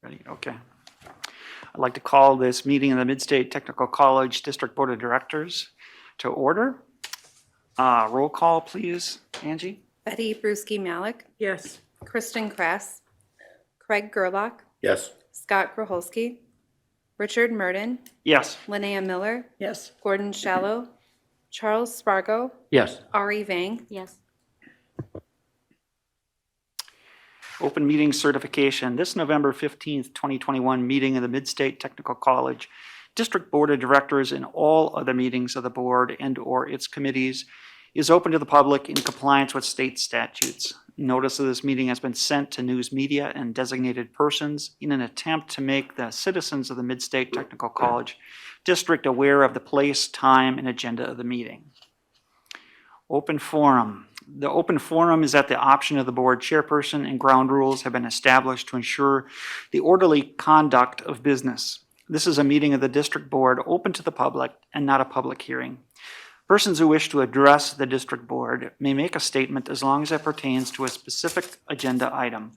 Ready? Okay. I'd like to call this meeting of the Mid-State Technical College District Board of Directors to order. Roll call, please. Angie? Betty Brusky Malik, Yes. Kristen Kress, Craig Gerlach, Yes. Scott Groholski, Richard Murden, Yes. Linnea Miller, Yes. Gordon Shallow, Charles Spargo, Yes. Ari Vang. Yes. Open meeting certification. This November 15th, 2021 meeting of the Mid-State Technical College District Board of Directors and all other meetings of the board and/or its committees is open to the public in compliance with state statutes. Notice of this meeting has been sent to news media and designated persons in an attempt to make the citizens of the Mid-State Technical College District aware of the place, time, and agenda of the meeting. Open forum. The open forum is at the option of the board chairperson, and ground rules have been established to ensure the orderly conduct of business. This is a meeting of the district board open to the public and not a public hearing. Persons who wish to address the district board may make a statement as long as it pertains to a specific agenda item.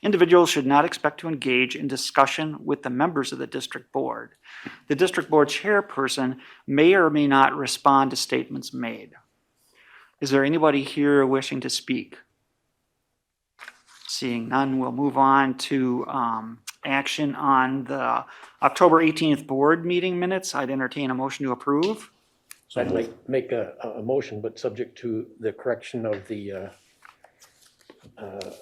Individuals should not expect to engage in discussion with the members of the district board. The district board chairperson may or may not respond to statements made. Is there anybody here wishing to speak? Seeing none, we'll move on to action on the October 18th board meeting minutes. I'd entertain a motion to approve. So I'd make a motion, but subject to the correction of the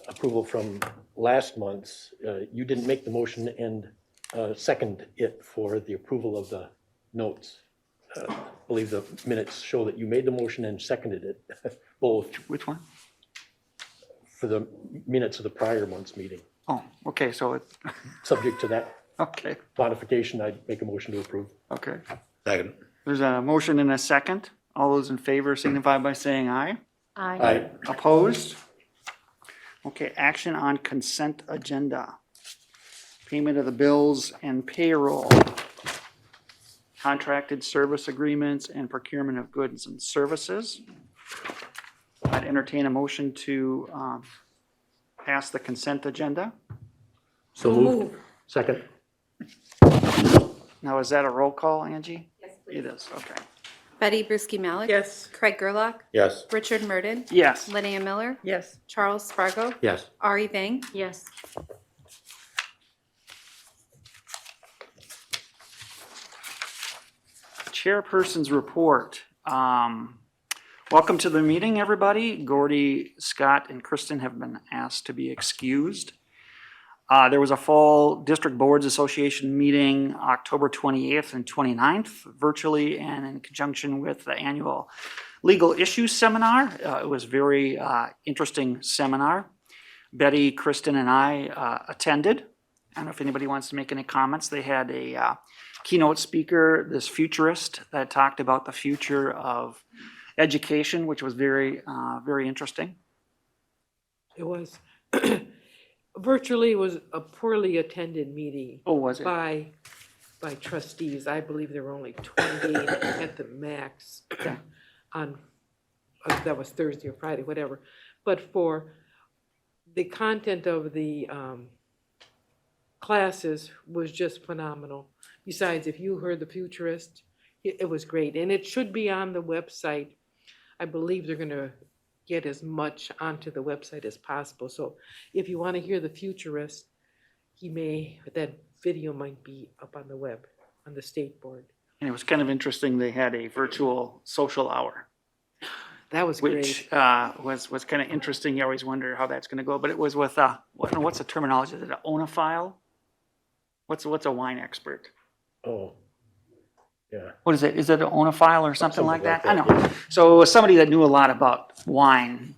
approval from last month's. You didn't make the motion and second it for the approval of the notes. I believe the minutes show that you made the motion and seconded it, both Which one? for the minutes of the prior month's meeting. Oh, okay, so it, Subject to that okay, modification, I'd make a motion to approve. okay. Second. There's a motion and a second. All those in favor signify by saying aye. Aye. Opposed? Okay, action on consent agenda. Payment of the bills and payroll. Contracted service agreements and procurement of goods and services. I'd entertain a motion to pass the consent agenda. So moved. Second. Now, is that a roll call, Angie? Yes, It is, okay. Betty Brusky Malik, Yes. Craig Gerlach, Yes. Richard Murden, Yes. Linnea Miller, Yes. Charles Spargo, Yes. Ari Vang. Yes. Chairperson's report. Welcome to the meeting, everybody. Gordy, Scott, and Kristen have been asked to be excused. There was a fall District Boards Association meeting October 28th and 29th, virtually and in conjunction with the annual Legal Issues Seminar. It was a very interesting seminar. Betty, Kristen, and I attended. I don't know if anybody wants to make any comments. They had a keynote speaker, this futurist, that talked about the future of education, which was very, very interesting. It was. Virtually was a poorly attended meeting Oh, was it? by trustees. I believe there were only 28 at the max on, that was Thursday or Friday, whatever. But for the content of the classes was just phenomenal. Besides, if you heard the futurist, it was great. And it should be on the website. I believe they're going to get as much onto the website as possible. So if you want to hear the futurist, that video might be up on the web, on the state board. And it was kind of interesting. They had a virtual social hour, That was which great. was kind of interesting. You always wonder how that's going to go. But it was with, what's the terminology? Is it an onophile? What's a wine expert? Oh, yeah. What is it? Is it an onophile or something like that? I that, know. So it was somebody that knew a lot about wine,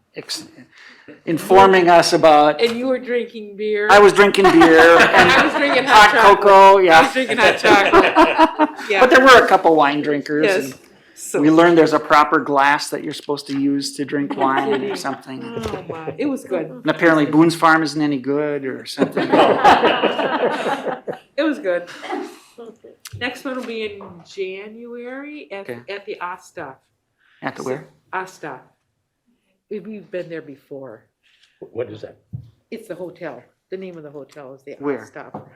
informing us about. And you were drinking beer. I was drinking beer and I was drinking hot hot chocolate. cocoa, I was yeah. drinking hot chocolate. Yeah. But there were a couple wine drinkers. Yes. And So, we learned there's a proper glass that you're supposed to use to drink wine or something. oh my, it was good. And apparently Boone's Farm isn't any good or something. It was good. Next one will be in January Okay. at the Ostaf. At the where? Ostaf. We've been there before. What is that? It's the hotel. the name of the hotel is the Where? Stop.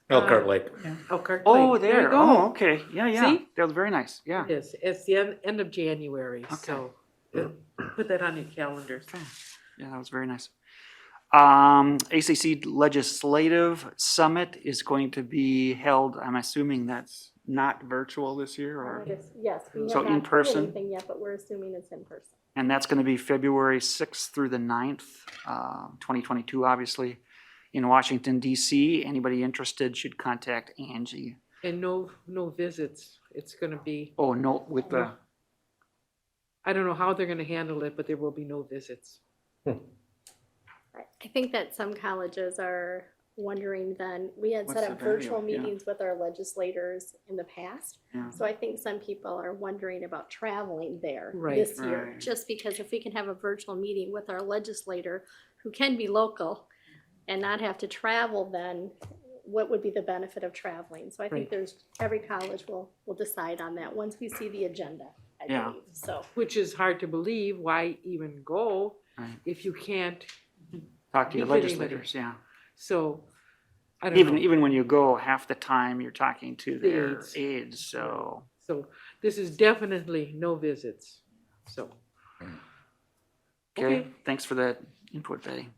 Elkhart Lake. Elkhart Oh, Lake. there. you go. Oh, okay. Yeah, yeah. See? That was very nice. Yeah. It is. It's the end of January, so put that on your calendars. Yeah, that was very nice. ACC Legislative Summit is going to be held, I'm assuming that's not virtual this year, or, Yes, we So have in not heard person? anything yet, but we're assuming it's in person. and that's going to be February 6th through the 9th, 2022, obviously, in Washington, DC. Anybody interested should contact Angie. And no visits. It's gonna be, Oh, no, with the, I don't know how they're gonna handle it, but there will be no visits. I think that some colleges are wondering then, we had What's set the up value? virtual Yeah. meetings with our legislators in the past. yeah. So I think some people are wondering about traveling there Right. this year. Right. Just because if we can have a virtual meeting with our legislator who can be local and not have to travel, then what would be the benefit of traveling? So I think Right. every college will decide on that once we see the agenda, I Yeah. believe, so. Which is hard to believe. Why even go Right. if you can't? Talk to your Meet with anybody. legislators, yeah. So, I don't know. Even when you go, half the time you're talking to The their aides. aides, so. So this is definitely no visits. So, Okay, Okay. thanks for that input, Betty.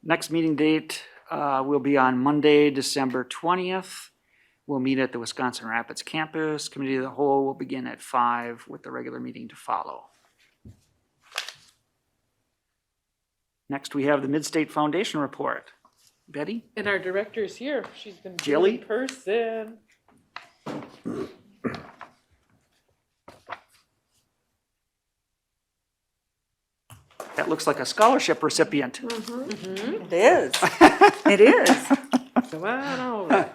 Next meeting date will be on Monday, December 20th. We'll meet at the Wisconsin Rapids campus. Committee of the Whole will begin at 5 with the regular meeting to follow. Next, we have the Midstate Foundation report. Betty? and our director is here. She's been Jilly? in person. That looks like a scholarship recipient. It is. It is. Come on over.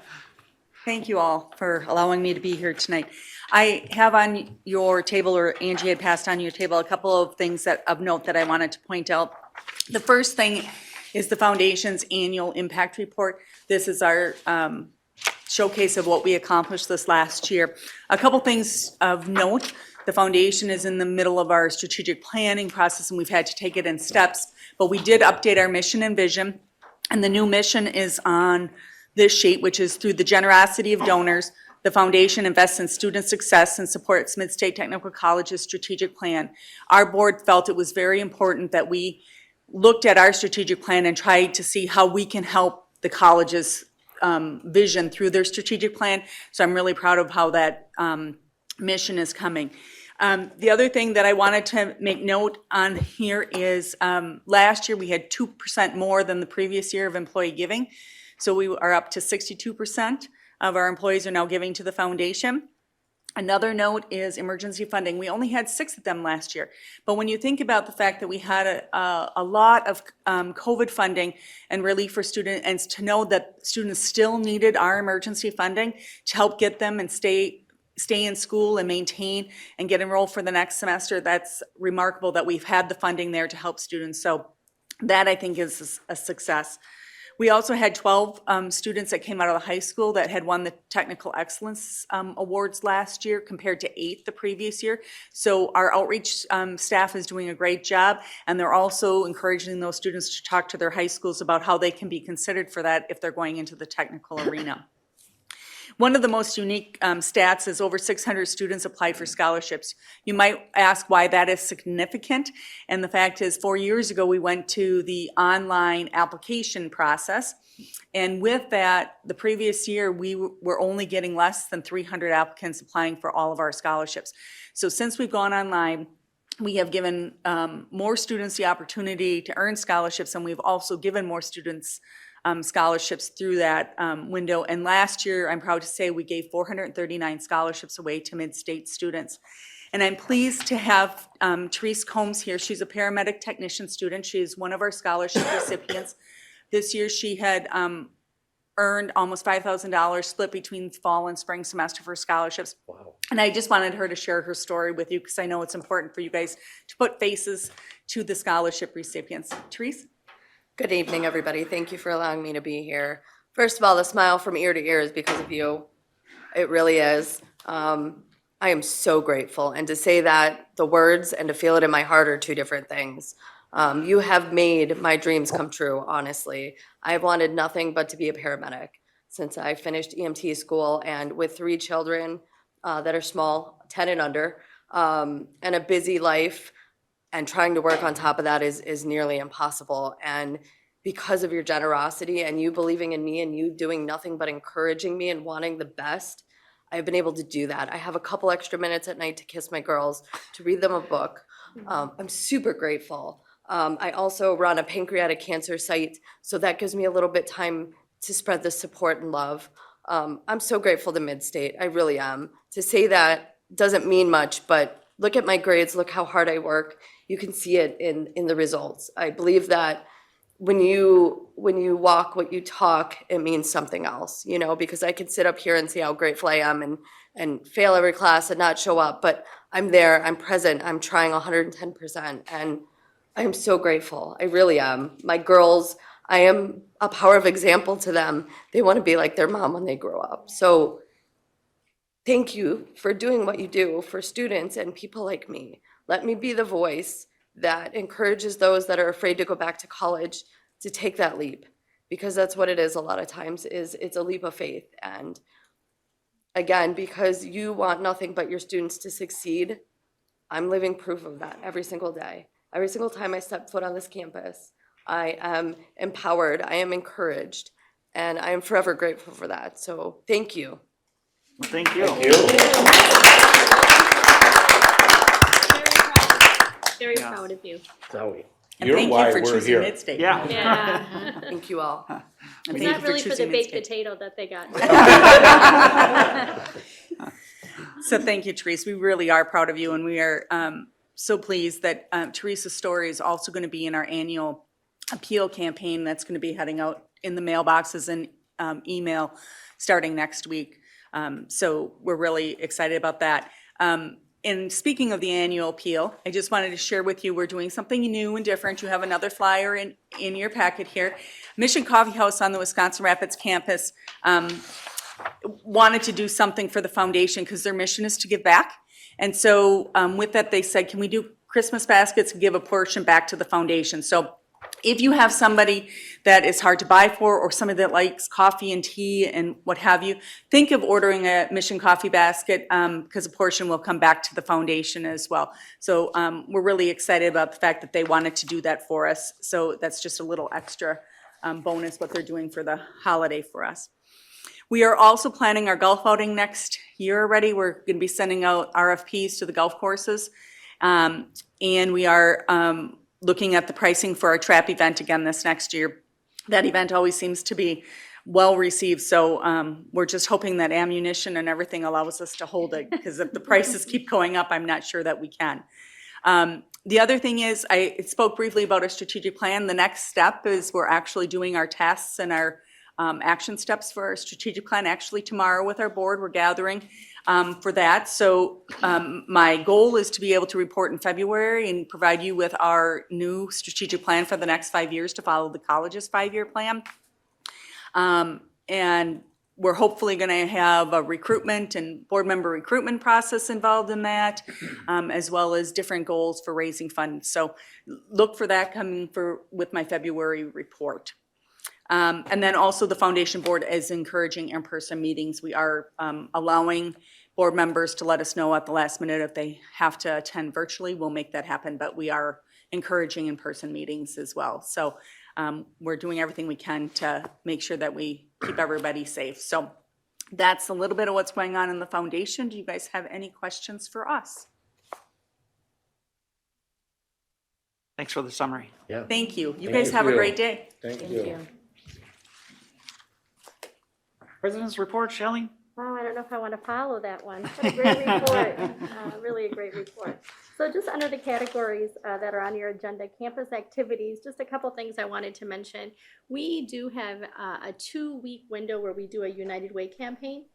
Thank you all for allowing me to be here tonight. I have on your table, or Angie had passed on your table, a couple of things that of note that I wanted to point out. The first thing is the foundation's annual impact report. This is our showcase of what we accomplished this last year. A couple things of note. The foundation is in the middle of our strategic planning process, and we've had to take it in steps, but we did update our mission and vision. And the new mission is on this sheet, which is through the generosity of donors, the foundation invests in student success and supports Mid-State Technical College's strategic plan. Our board felt it was very important that we looked at our strategic plan and tried to see how we can help the college's vision through their strategic plan. So I'm really proud of how that mission is coming. The other thing that I wanted to make note on here is last year we had 2% more than the previous year of employee giving. So we are up to 62% of our employees are now giving to the foundation. Another note is emergency funding. We only had 6 of them last year. But when you think about the fact that we had a lot of COVID funding and relief for students, and to know that students still needed our emergency funding to help get them and stay in school and maintain and get enrolled for the next semester, that's remarkable that we've had the funding there to help students. So that, I think, is a success. We also had 12 students that came out of the high school that had won the Technical Excellence Awards last year compared to 8 the previous year. So our outreach staff is doing a great job, and they're also encouraging those students to talk to their high schools about how they can be considered for that if they're going into the technical arena. One of the most unique stats is over 600 students applied for scholarships. You might ask why that is significant, and the fact is 4 years ago we went to the online application process, and with that, the previous year we were only getting less than 300 applicants applying for all of our scholarships. So since we've gone online, we have given more students the opportunity to earn scholarships, and we've also given more students scholarships through that window. And last year, I'm proud to say, we gave 439 scholarships away to mid-state students. And I'm pleased to have Therese Combs here. She's a paramedic technician student. She's one of our scholarship recipients. This year, she had earned almost $5,000 split between fall and spring semester for scholarships. Wow. And I just wanted her to share her story with you because I know it's important for you guys to put faces to the scholarship recipients. Therese? Good evening, everybody. Thank you for allowing me to be here. First of all, the smile from ear to ear is because of you. It really is. I am so grateful. And to say that, the words and to feel it in my heart are two different things. You have made my dreams come true, honestly. I've wanted nothing but to be a paramedic since I finished EMT school, and with 3 children that are small, 10 and under, and a busy life, and trying to work on top of that is nearly impossible. And because of your generosity and you believing in me and you doing nothing but encouraging me and wanting the best, I've been able to do that. I have a couple extra minutes at night to kiss my girls, to read them a book. I'm super grateful. I also run a pancreatic cancer site, so that gives me a little bit time to spread the support and love. I'm so grateful to Midstate, I really am. To say that doesn't mean much, but look at my grades, look how hard I work. You can see it in the results. I believe that when you walk what you talk, it means something else, you know, because I can sit up here and say how grateful I am and fail every class and not show up, but I'm there, I'm present, I'm trying 110%, and I am so grateful. I really am. My girls, I am a power of example to them. They want to be like their mom when they grow up. So thank you for doing what you do for students and people like me. Let me be the voice that encourages those that are afraid to go back to college to take that leap, because that's what it is a lot of times, is it's a leap of faith. And again, because you want nothing but your students to succeed, I'm living proof of that every single day. Every single time I step foot on this campus, I am empowered, I am encouraged, and I am forever grateful for that. So thank you. Well, thank you. Very Yeah. proud of you. Zoe. And You're thank why you for we're choosing here. Midstate. Yeah. Yeah. Thank you all. And It's thank you not really for the choosing baked Midstate. potato that they got. So thank you, Therese. We really are proud of you, and we are so pleased that Teresa's story is also going to be in our annual appeal campaign that's going to be heading out in the mailboxes and email starting next week. So we're really excited about that. And speaking of the annual appeal, I just wanted to share with you, we're doing something new and different. You have another flyer in your packet here. Mission Coffee House on the Wisconsin Rapids campus wanted to do something for the foundation because their mission is to give back. And so with that, they said, can we do Christmas baskets and give a portion back to the foundation? So if you have somebody that is hard to buy for, or somebody that likes coffee and tea and what have you, think of ordering a Mission Coffee basket because a portion will come back to the foundation as well. So we're really excited about the fact that they wanted to do that for us. So that's just a little extra bonus what they're doing for the holiday for us. We are also planning our golf outing next year already. We're going to be sending out RFPs to the golf courses. And we are looking at the pricing for our trap event again this next year. That event always seems to be well received, so we're just hoping that ammunition and everything allows us to hold it, because if the prices keep going up, I'm not sure that we can. The other thing is, I spoke briefly about our strategic plan. The next step is we're actually doing our tasks and our action steps for our strategic plan. Actually, tomorrow with our board, we're gathering for that. So my goal is to be able to report in February and provide you with our new strategic plan for the next 5 years to follow the college's 5-year plan. And we're hopefully going to have a recruitment and board member recruitment process involved in that, as well as different goals for raising funds. So look for that coming with my February report. And then also the foundation board is encouraging in-person meetings. We are allowing board members to let us know at the last minute if they have to attend virtually. We'll make that happen, but we are encouraging in-person meetings as well. So we're doing everything we can to make sure that we keep everybody safe. So that's a little bit of what's going on in the foundation. Do you guys have any questions for us? Thanks for the summary. Yeah, Thank you. You Thank guys you. have a great day. thank you. President's report, Shelley? Wow, I don't know if I want to follow that one. What a great report. Really a great report. So just under the categories that are on your agenda, campus activities, just a couple things I wanted to mention. We do have a 2-week window where we do a United Way campaign.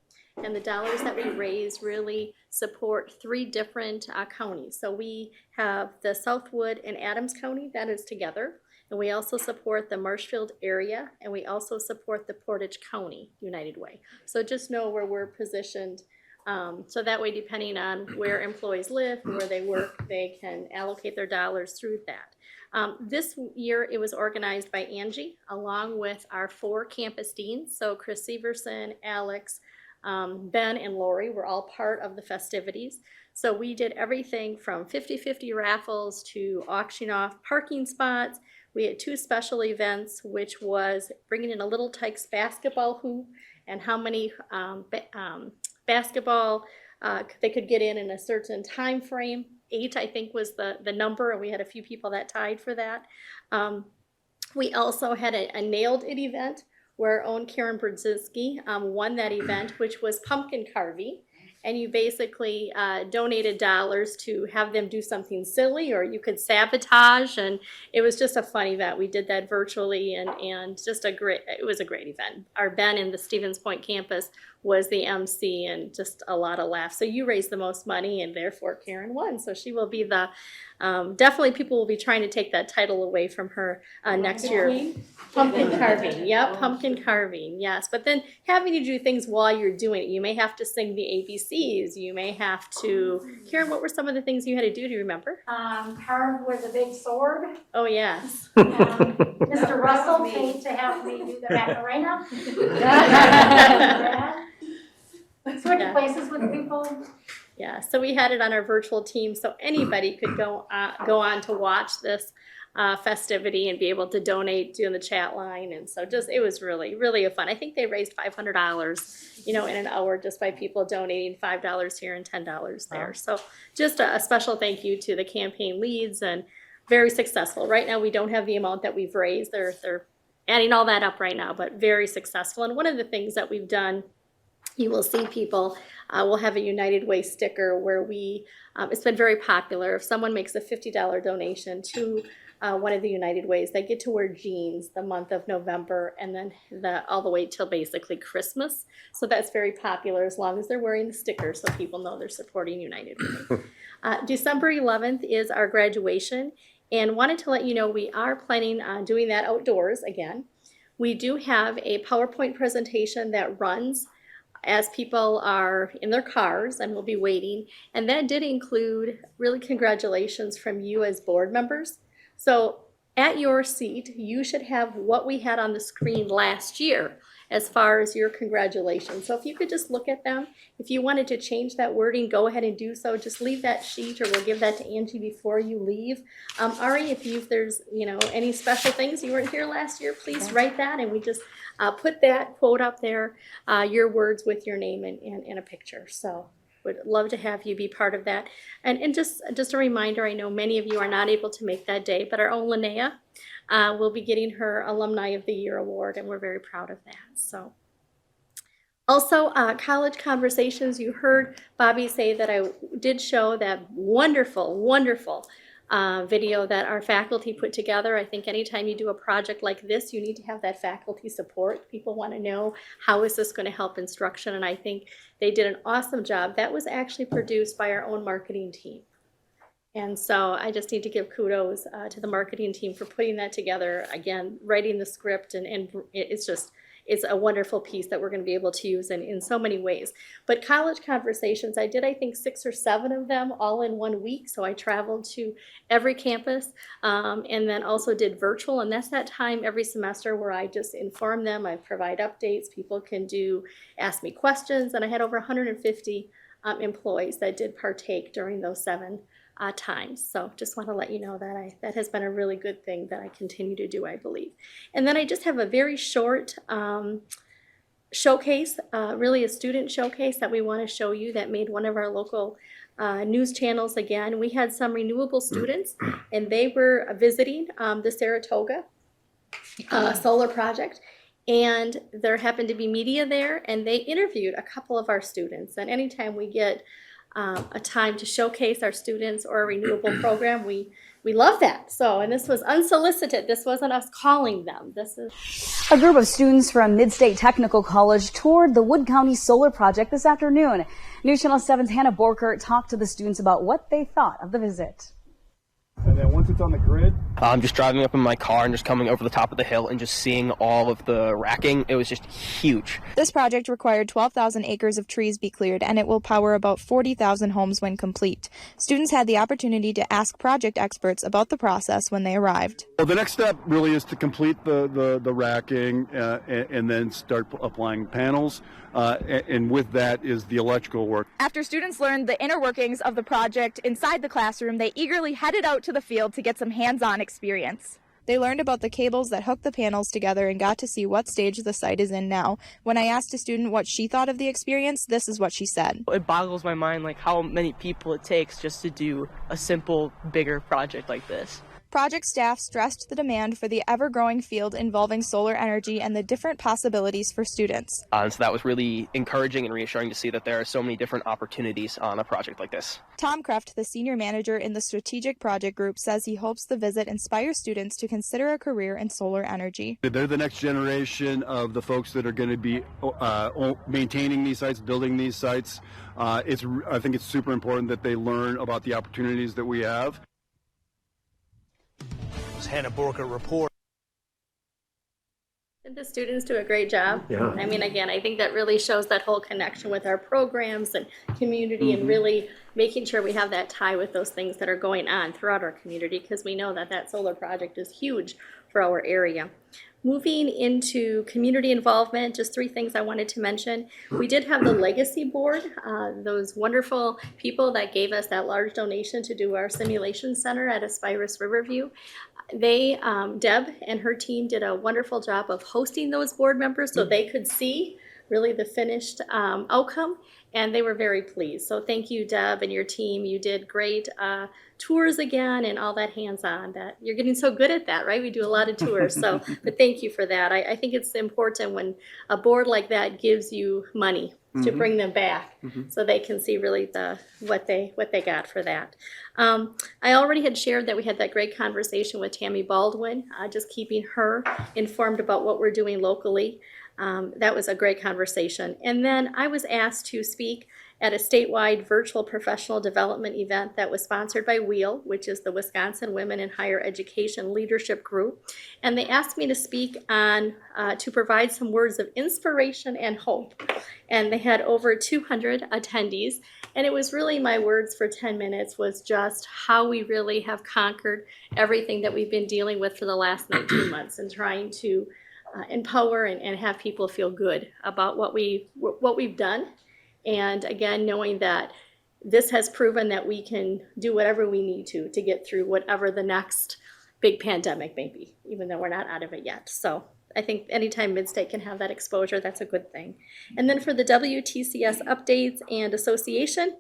And the dollars that we raise really support 3 different counties. So we have the Southwood and Adams County that is together. And we also support the Marshfield area, and we also support the Portage County United Way. So just know where we're positioned. So that way, depending on where employees live, where they work, they can allocate their dollars through that. This year, it was organized by Angie, along with our 4 campus deans. So Chris Severson, Alex, Ben, and Lori were all part of the festivities. So we did everything from 50-50 raffles to auctioning off parking spots. We had 2 special events, which was bringing in a Little Tykes basketball hoop and how many basketball they could get in a certain time frame. 8, I think, was the number, and we had a few people that tied for that. We also had a Nailed It event where our own Karen Brzezinski won that event, which was pumpkin carving. And you basically donated dollars to have them do something silly, or you could sabotage, and it was just a fun event. We did that virtually, and just it was a great event. Our Ben in the Stevens Point campus was the MC, and just a lot of laughs. So you raised the most money, and therefore Karen won. So she will be definitely people will be trying to take that title away from her next year. Pumpkin carving, yep, pumpkin carving, yes. But then having to do things while you're doing it. You may have to sing the ABCs. You may have to, Karen, what were some of the things you had to do? Do you remember? Carved with a big sword. Oh, yes. Mr. Russell paid to have me do the Macarena. Switch places with people. Yeah, so we had it on our virtual team, so anybody could go on to watch this festivity and be able to donate in the chat line. And so it was really, really fun. I think they raised $500, in an hour just by people donating $5 here and $10 there. Wow. So just a special thank you to the campaign leads, and very successful. Right now, we don't have the amount that we've raised. They're adding all that up right now, but very successful. And one of the things that we've done, you will see people will have a United Way sticker where it's been very popular. If someone makes a $50 donation to one of the United Ways, they get to wear jeans the month of November, and then all the way till basically Christmas. So that's very popular as long as they're wearing the sticker, so people know they're supporting United Way. December 11th is our graduation, and wanted to let you know we are planning on doing that outdoors again. We do have a PowerPoint presentation that runs as people are in their cars and will be waiting. And that did include really congratulations from you as board members. So at your seat, you should have what we had on the screen last year as far as your congratulations. So if you could just look at them, if you wanted to change that wording, go ahead and do so. Just leave that sheet, or we'll give that to Angie before you leave. Ari, if there's any special things you weren't here last year, please write that, and we just put that quote up there, your words with your name and a picture. So would love to have you be part of that. And just a reminder, I know many of you are not able to make that day, but our own Linnea will be getting her Alumni of the Year award, and we're very proud of that. So, also, college conversations. You heard Bobby say that I did show that wonderful, wonderful video that our faculty put together. I think anytime you do a project like this, you need to have that faculty support. People want to know, how is this going to help instruction? And I think they did an awesome job. That was actually produced by our own marketing team. And so I just need to give kudos to the marketing team for putting that together. Again, writing the script, and it's a wonderful piece that we're going to be able to use in so many ways. But college conversations, I did, I think, 6 or 7 of them all in 1 week. So I traveled to every campus and then also did virtual. And that's that time every semester where I just inform them, I provide updates, people can ask me questions. And I had over 150 employees that did partake during those 7 times. So just want to let you know that that has been a really good thing that I continue to do, I believe. And then I just have a very short showcase, really a student showcase that we want to show you that made one of our local news channels again. We had some renewable students, and they were visiting the Saratoga solar project. And there happened to be media there, and they interviewed a couple of our students. And anytime we get a time to showcase our students or a renewable program, we love that. So, and this was unsolicited. This wasn't us calling them. This is a group of students from Mid-State Technical College toured the Wood County Solar Project this afternoon. News Channel 7's Hannah Borkert talked to the students about what they thought of the visit. And then once it's on the grid, I'm just driving up in my car and just coming over the top of the hill and just seeing all of the racking. It was just huge. This project required 12,000 acres of trees be cleared, and it will power about 40,000 homes when complete. Students had the opportunity to ask project experts about the process when they arrived. well, the next step really is to complete the racking and then start applying panels. And with that is the electrical work. After students learned the inner workings of the project inside the classroom, they eagerly headed out to the field to get some hands-on experience. They learned about the cables that hook the panels together and got to see what stage the site is in now. When I asked a student what she thought of the experience, this is what she said. It boggles my mind like how many people it takes just to do a simple, bigger project like this. Project staff stressed the demand for the ever-growing field involving solar energy and the different possibilities for students. And so that was really encouraging and reassuring to see that there are so many different opportunities on a project like this. Tom Kreft, the senior manager in the Strategic Project Group, says he hopes the visit inspires students to consider a career in solar energy. They're the next generation of the folks that are going to be maintaining these sites, building these sites. I think it's super important that they learn about the opportunities that we have. Hannah Borker report. Did the students do a great job? Yeah. I mean, again, I think that really shows that whole connection with our programs and community and really making sure we have that tie with those things that are going on throughout our community, because we know that that solar project is huge for our area. Moving into community involvement, just 3 things I wanted to mention. We did have the Legacy Board, those wonderful people that gave us that large donation to do our simulation center at Aspirus Riverview. They, Deb and her team did a wonderful job of hosting those board members so they could see really the finished outcome, and they were very pleased. So thank you, Deb, and your team. You did great tours again and all that hands-on. That you're getting so good at that, right? We do a lot of tours, so but thank you for that. I think it's important when a board like that gives you money to bring them back so they can see really what they got for that. I already had shared that we had that great conversation with Tammy Baldwin, just keeping her informed about what we're doing locally. That was a great conversation. And then I was asked to speak at a statewide virtual professional development event that was sponsored by WHEEL, which is the Wisconsin Women in Higher Education Leadership Group. And they asked me to speak on, to provide some words of inspiration and hope. And they had over 200 attendees. And it was really my words for 10 minutes was just how we really have conquered everything that we've been dealing with for the last 19 months and trying to empower and have people feel good about what we've done. And again, knowing that this has proven that we can do whatever we need to get through whatever the next big pandemic may be, even though we're not out of it yet. So I think anytime Midstate can have that exposure, that's a good thing. And then for the WTCS updates and association,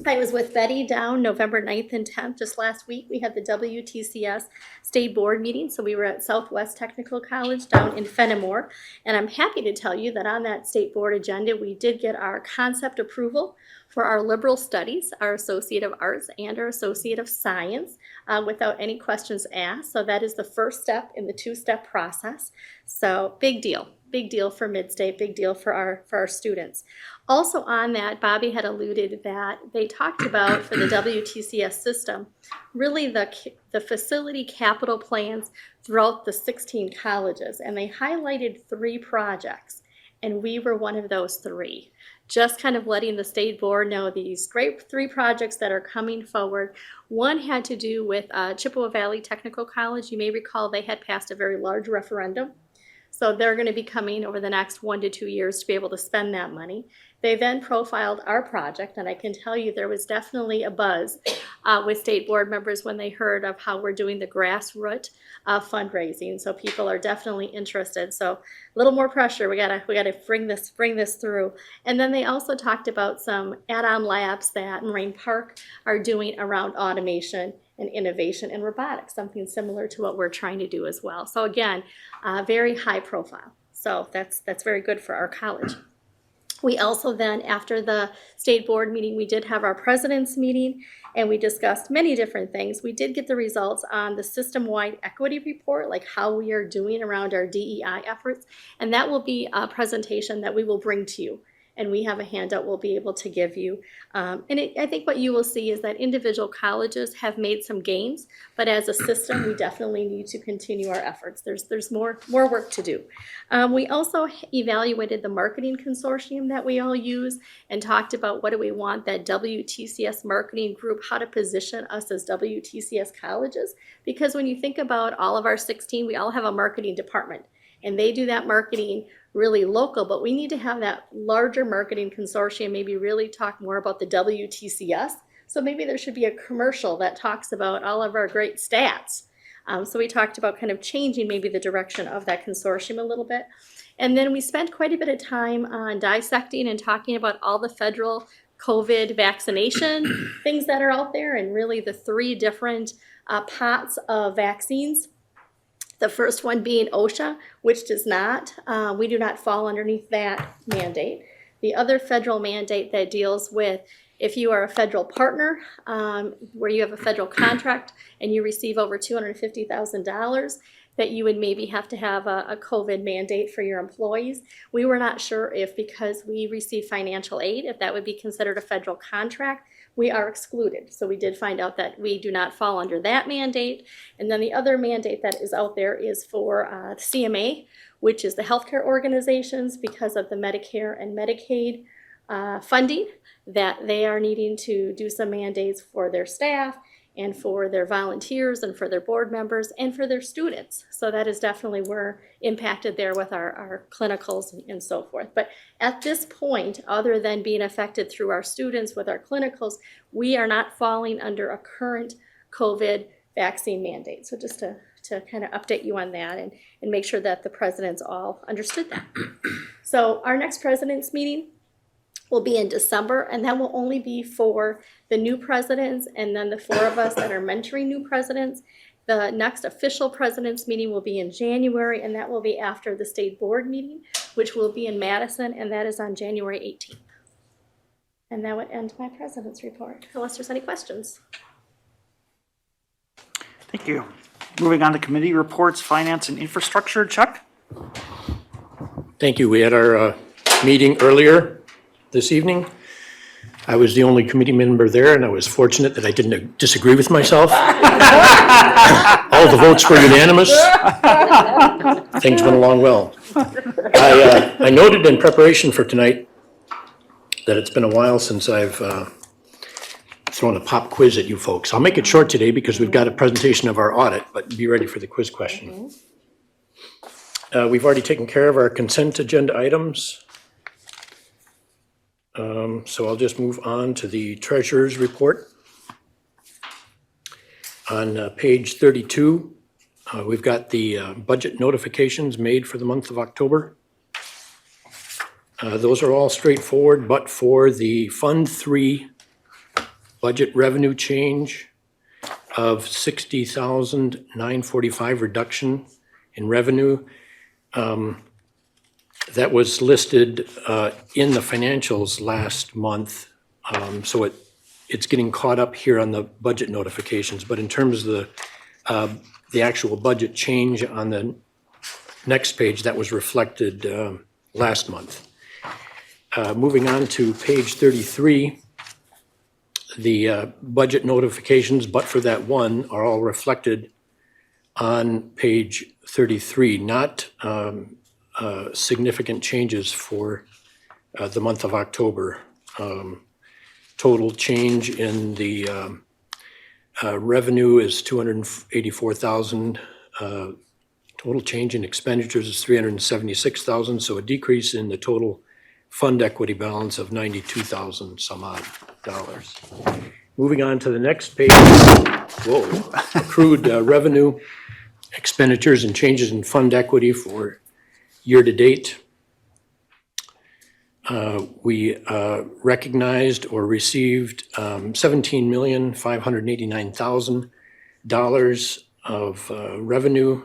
I was with Betty down November 9th and 10th, just last week. We had the WTCS State Board meeting, so we were at Southwest Technical College down in Fenimore, and I'm happy to tell you that on that State Board agenda, we did get our concept approval for our liberal studies, our Associate of Arts, and our Associate of Science without any questions asked. So that is the first step in the 2-step process. So big deal for Midstate, big deal for our students. Also on that, Bobby had alluded that they talked about for the WTCS system, really the facility capital plans throughout the 16 colleges, and they highlighted 3 projects, and we were one of those 3. Just kind of letting the state board know these great 3 projects that are coming forward. One had to do with Chippewa Valley Technical College. You may recall they had passed a very large referendum. So they're going to be coming over the next 1 to 2 years to be able to spend that money. They then profiled our project, and I can tell you there was definitely a buzz with state board members when they heard of how we're doing the grassroots fundraising. So people are definitely interested. So a little more pressure. We gotta bring this through. And then they also talked about some add-on labs that Moraine Park are doing around automation and innovation and robotics, something similar to what we're trying to do as well. So again, very high profile. So that's very good for our college. We also then, after the state board meeting, we did have our president's meeting, and we discussed many different things. We did get the results on the system-wide equity report, like how we are doing around our DEI efforts, and that will be a presentation that we will bring to you and we have a handout we'll be able to give you. I think what you will see is that individual colleges have made some gains, but as a system, we definitely need to continue our efforts. There's more work to do. We also evaluated the marketing consortium that we all use and talked about what do we want that WTCS marketing group, how to position us as WTCS colleges. Because when you think about all of our 16, we all have a marketing department, and they do that marketing really local, but we need to have that larger marketing consortium, maybe really talk more about the WTCS. So maybe there should be a commercial that talks about all of our great stats. So we talked about kind of changing maybe the direction of that consortium a little bit. And then we spent quite a bit of time on dissecting and talking about all the federal COVID vaccination things that are out there, and really the 3 different pots of vaccines. The first one being OSHA, which does not, we do not fall underneath that mandate. The other federal mandate that deals with if you are a federal partner, where you have a federal contract and you receive over $250,000, that you would maybe have to have a COVID mandate for your employees. We were not sure if, because we receive financial aid, if that would be considered a federal contract. We are excluded. So we did find out that we do not fall under that mandate. And then the other mandate that is out there is for CMA, which is the healthcare organizations, because of the Medicare and Medicaid funding, that they are needing to do some mandates for their staff and for their volunteers and for their board members and for their students. So that is definitely, we're impacted there with our clinicals and so forth. But at this point, other than being affected through our students with our clinicals, we are not falling under a current COVID vaccine mandate. So just to kind of update you on that and make sure that the presidents all understood that. So our next president's meeting will be in December, and that will only be for the new presidents and then the 4 of us that are mentoring new presidents. The next official president's meeting will be in January, and that will be after the state board meeting, which will be in Madison, and that is on January 18th. And that would end my president's report, unless there's any questions. Thank you. Moving on to committee reports, finance and infrastructure. Chuck? Thank you. We had our meeting earlier this evening. I was the only committee member there, and I was fortunate that I didn't disagree with myself. All the votes were unanimous. Things went along well. I noted in preparation for tonight that it's been a while since I've thrown a pop quiz at you folks. I'll make it short today because we've got a presentation of our audit, but be ready for the quiz question. We've already taken care of our consent agenda items. So I'll just move on to the treasurer's report. On page 32, we've got the budget notifications made for the month of October. Those are all straightforward, but for the Fund 3 budget revenue change of $60,945 reduction in revenue, that was listed in the financials last month, so it's getting caught up here on the budget notifications. But in terms of the actual budget change on the next page, that was reflected last month. Moving on to page 33, the budget notifications, but for that one, are all reflected on page 33, not significant changes for the month of October. Total change in the revenue is $284,000. Total change in expenditures is $376,000, so a decrease in the total fund equity balance of $92,000 some odd dollars. Moving on to the next page, accrued revenue, expenditures, and changes in fund equity for year-to-date. We recognized or received $17,589,000 of revenue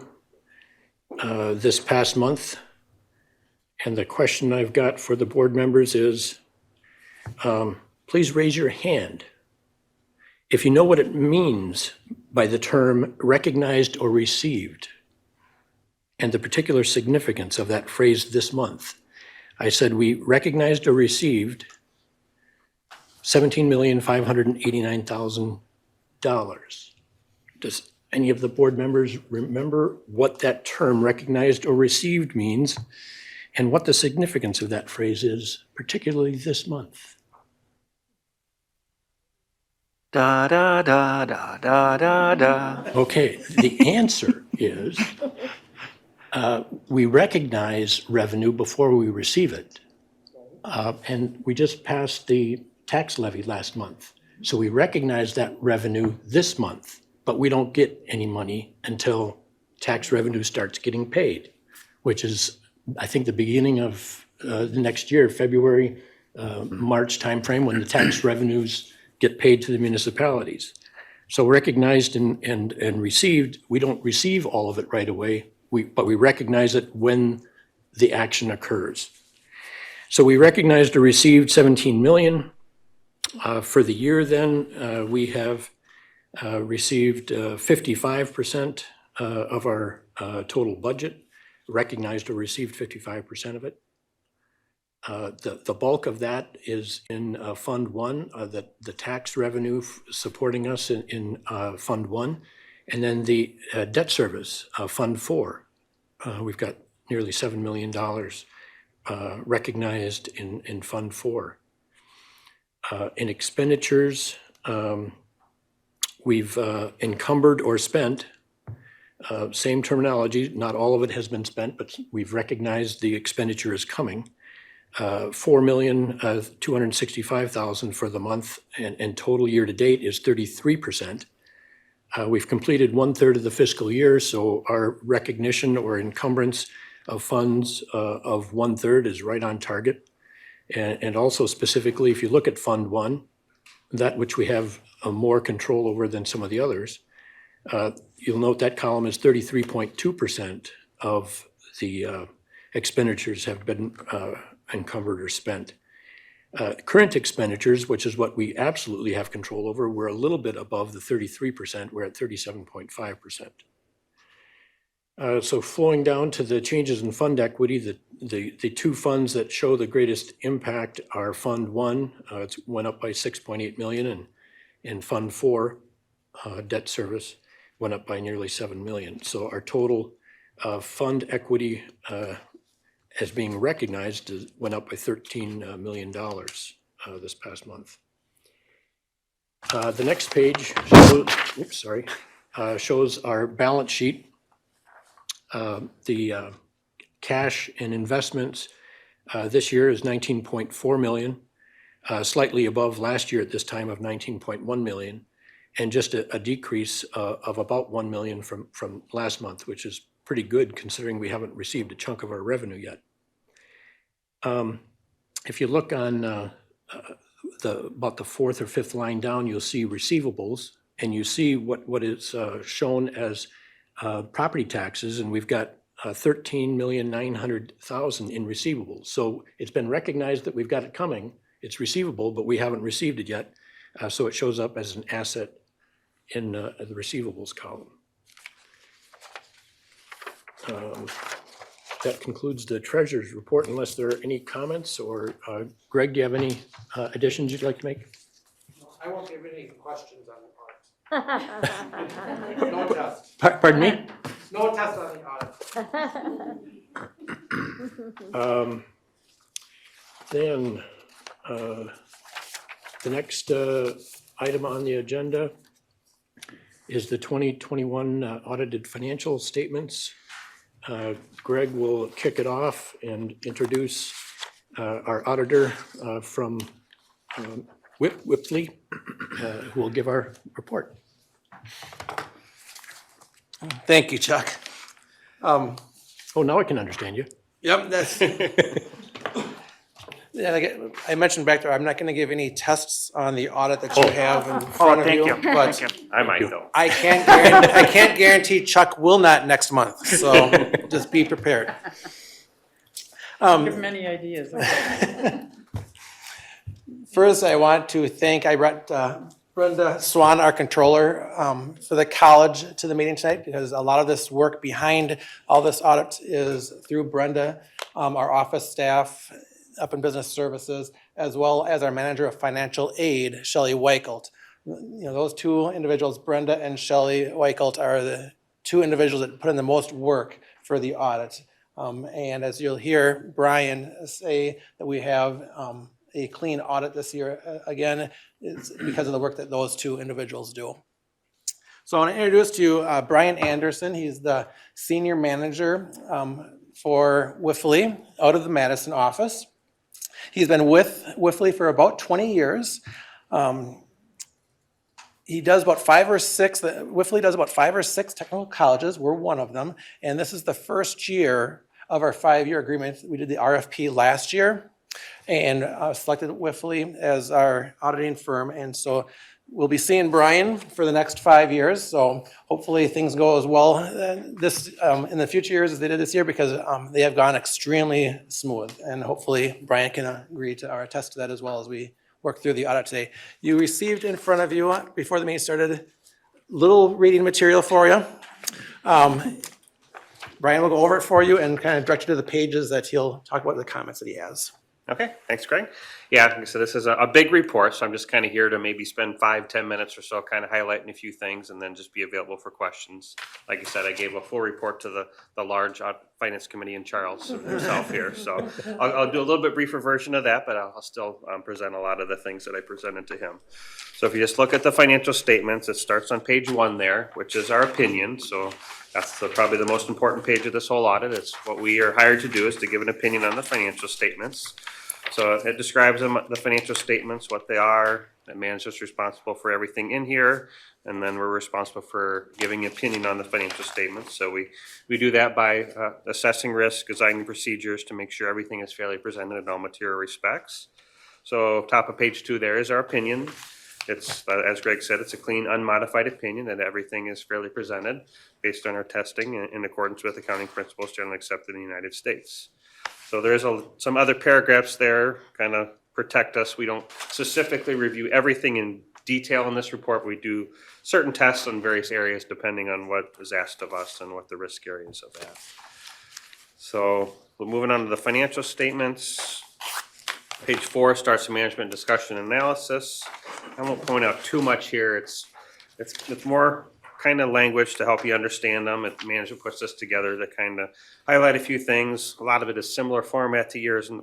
this past month. And the question I've got for the board members is, please raise your hand if you know what it means by the term recognized or received and the particular significance of that phrase this month. I said we recognized or received $17,589,000. Does any of the board members remember what that term recognized or received means and what the significance of that phrase is, particularly this month? Da, da, da, da, da, da, da. Okay, the answer is we recognize revenue before we receive it. And we just passed the tax levy last month. So we recognize that revenue this month, but we don't get any money until tax revenue starts getting paid, which is, I think, the beginning of the next year, February, March timeframe, when the tax revenues get paid to the municipalities. So recognized and received, we don't receive all of it right away, but we recognize it when the action occurs. So we recognized or received 17 million. For the year then, we have received 55% of our total budget, recognized or received 55% of it. The bulk of that is in Fund 1, the tax revenue supporting us in Fund 1, and then the debt service, Fund 4. We've got nearly $7 million recognized in Fund 4. In expenditures, we've encumbered or spent, same terminology, not all of it has been spent, but we've recognized the expenditure is coming. $4,265,000 for the month, and total year to date is 33%. We've completed 1/3 of the fiscal year, so our recognition or encumbrance of funds of 1/3 is right on target. And also specifically, if you look at Fund 1, that which we have more control over than some of the others, you'll note that column is 33.2% of the expenditures have been encumbered or spent. Current expenditures, which is what we absolutely have control over, we're a little bit above the 33%. We're at 37.5%. So flowing down to the changes in fund equity, the two funds that show the greatest impact are Fund 1, it went up by 6.8 million, and Fund 4, debt service, went up by nearly 7 million. So our total fund equity as being recognized went up by $13 million this past month. The next page shows our balance sheet. The cash and investments this year is 19.4 million, slightly above last year at this time of 19.1 million, and just a decrease of about 1 million from last month, which is pretty good considering we haven't received a chunk of our revenue yet. If you look on about the fourth or fifth line down, you'll see receivables, and you see what is shown as property taxes, and we've got 13,900,000 in receivables. So it's been recognized that we've got it coming. It's receivable, but we haven't received it yet. So it shows up as an asset in the receivables column. That concludes the treasurer's report, unless there are any comments, or Greg, do you have any additions you'd like to make? I won't give any questions on the audit. No test. Pardon me? No test on the audit. Then the next item on the agenda is the 2021 audited financial statements. Greg will kick it off and introduce our auditor from Whipley, who will give our report. Thank you, Chuck. Oh, now I can understand you. Yep, that's. Yeah, I mentioned back there, I'm not going to give any tests on the audit that you have in front of thank you. you. But Thank you. I might though. I can't guarantee Chuck will not next month, so just be prepared. Give him any ideas. First, I want to thank, I brought Brenda Swan, our controller, for the college to the meeting tonight, because a lot of this work behind all this audit is through Brenda, our office staff, up in business services, as well as our manager of financial aid, Shelley Weichelt. Those two individuals, Brenda and Shelley Weichelt, are the two individuals that put in the most work for the audit. And as you'll hear Brian say that we have a clean audit this year, again, it's because of the work that those two individuals do. So I want to introduce to you Brian Anderson. He's the senior manager for Wifley out of the Madison office. He's been with Wifley for about 20 years. He does about 5 or 6, Wifley does about 5 or 6 technical colleges. We're one of them. And this is the first year of our 5-year agreement. We did the RFP last year and selected Wifley as our auditing firm. And so we'll be seeing Brian for the next 5 years. So hopefully things go as well in the future years as they did this year, because they have gone extremely smooth. And hopefully Brian can agree to or attest to that as well as we work through the audit today. You received in front of you, before the meeting started, little reading material for you. Brian will go over it for you and kind of direct you to the pages that he'll talk about the comments that he has. Okay, thanks, Greg. Yeah, so this is a big report, so I'm just kind of here to maybe spend 5-10 minutes or so kind of highlighting a few things and then just be available for questions. Like I said, I gave a full report to the large finance committee in Charles himself here, so I'll do a little bit briefer version of that, but I'll still present a lot of the things that I presented to him. So if you just look at the financial statements, it starts on page 1 there, which is our opinion. So that's probably the most important page of this whole audit. It's what we are hired to do, is to give an opinion on the financial statements. So it describes the financial statements, what they are, and management's responsible for everything in here, and then we're responsible for giving an opinion on the financial statements. So we do that by assessing risk, designing procedures to make sure everything is fairly presented in all material respects. So top of page 2 there is our opinion. It's, as Greg said, it's a clean, unmodified opinion that everything is fairly presented based on our testing in accordance with accounting principles generally accepted in the United States. So there's some other paragraphs there kind of protect us. We don't specifically review everything in detail in this report. We do certain tests on various areas depending on what is asked of us and what the risk areas of that. So we're moving on to the financial statements. Page 4 starts the management discussion analysis. I won't point out too much here. It's more kind of language to help you understand them. Management puts this together to kind of highlight a few things. A lot of it is similar format to years in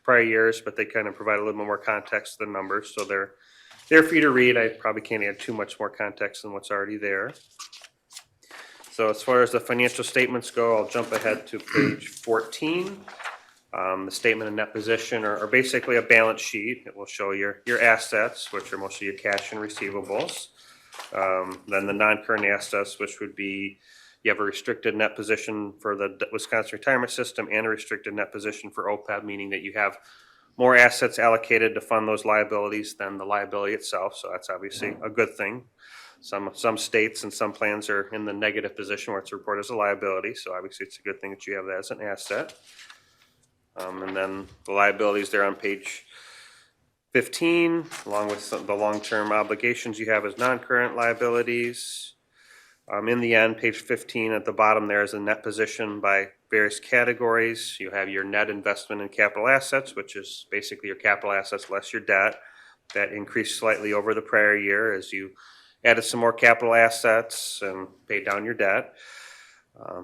prior years, but they kind of provide a little bit more context to the numbers. So they're for you to read. I probably can't add too much more context than what's already there. So as far as the financial statements go, I'll jump ahead to page 14. The statement of net position are basically a balance sheet. It will show your assets, which are mostly your cash and receivables. Then the non-current assets, which would be, you have a restricted net position for the Wisconsin retirement system and a restricted net position for OPEB, meaning that you have more assets allocated to fund those liabilities than the liability itself. So that's obviously a good thing. Some states and some plans are in the negative position where it's reported as a liability. So obviously it's a good thing that you have that as an asset. And then the liabilities there on page 15, along with the long-term obligations you have as non-current liabilities. In the end, page 15 at the bottom there is a net position by various categories. You have your net investment in capital assets, which is basically your capital assets less your debt. That increased slightly over the prior year as you added some more capital assets and paid down your debt.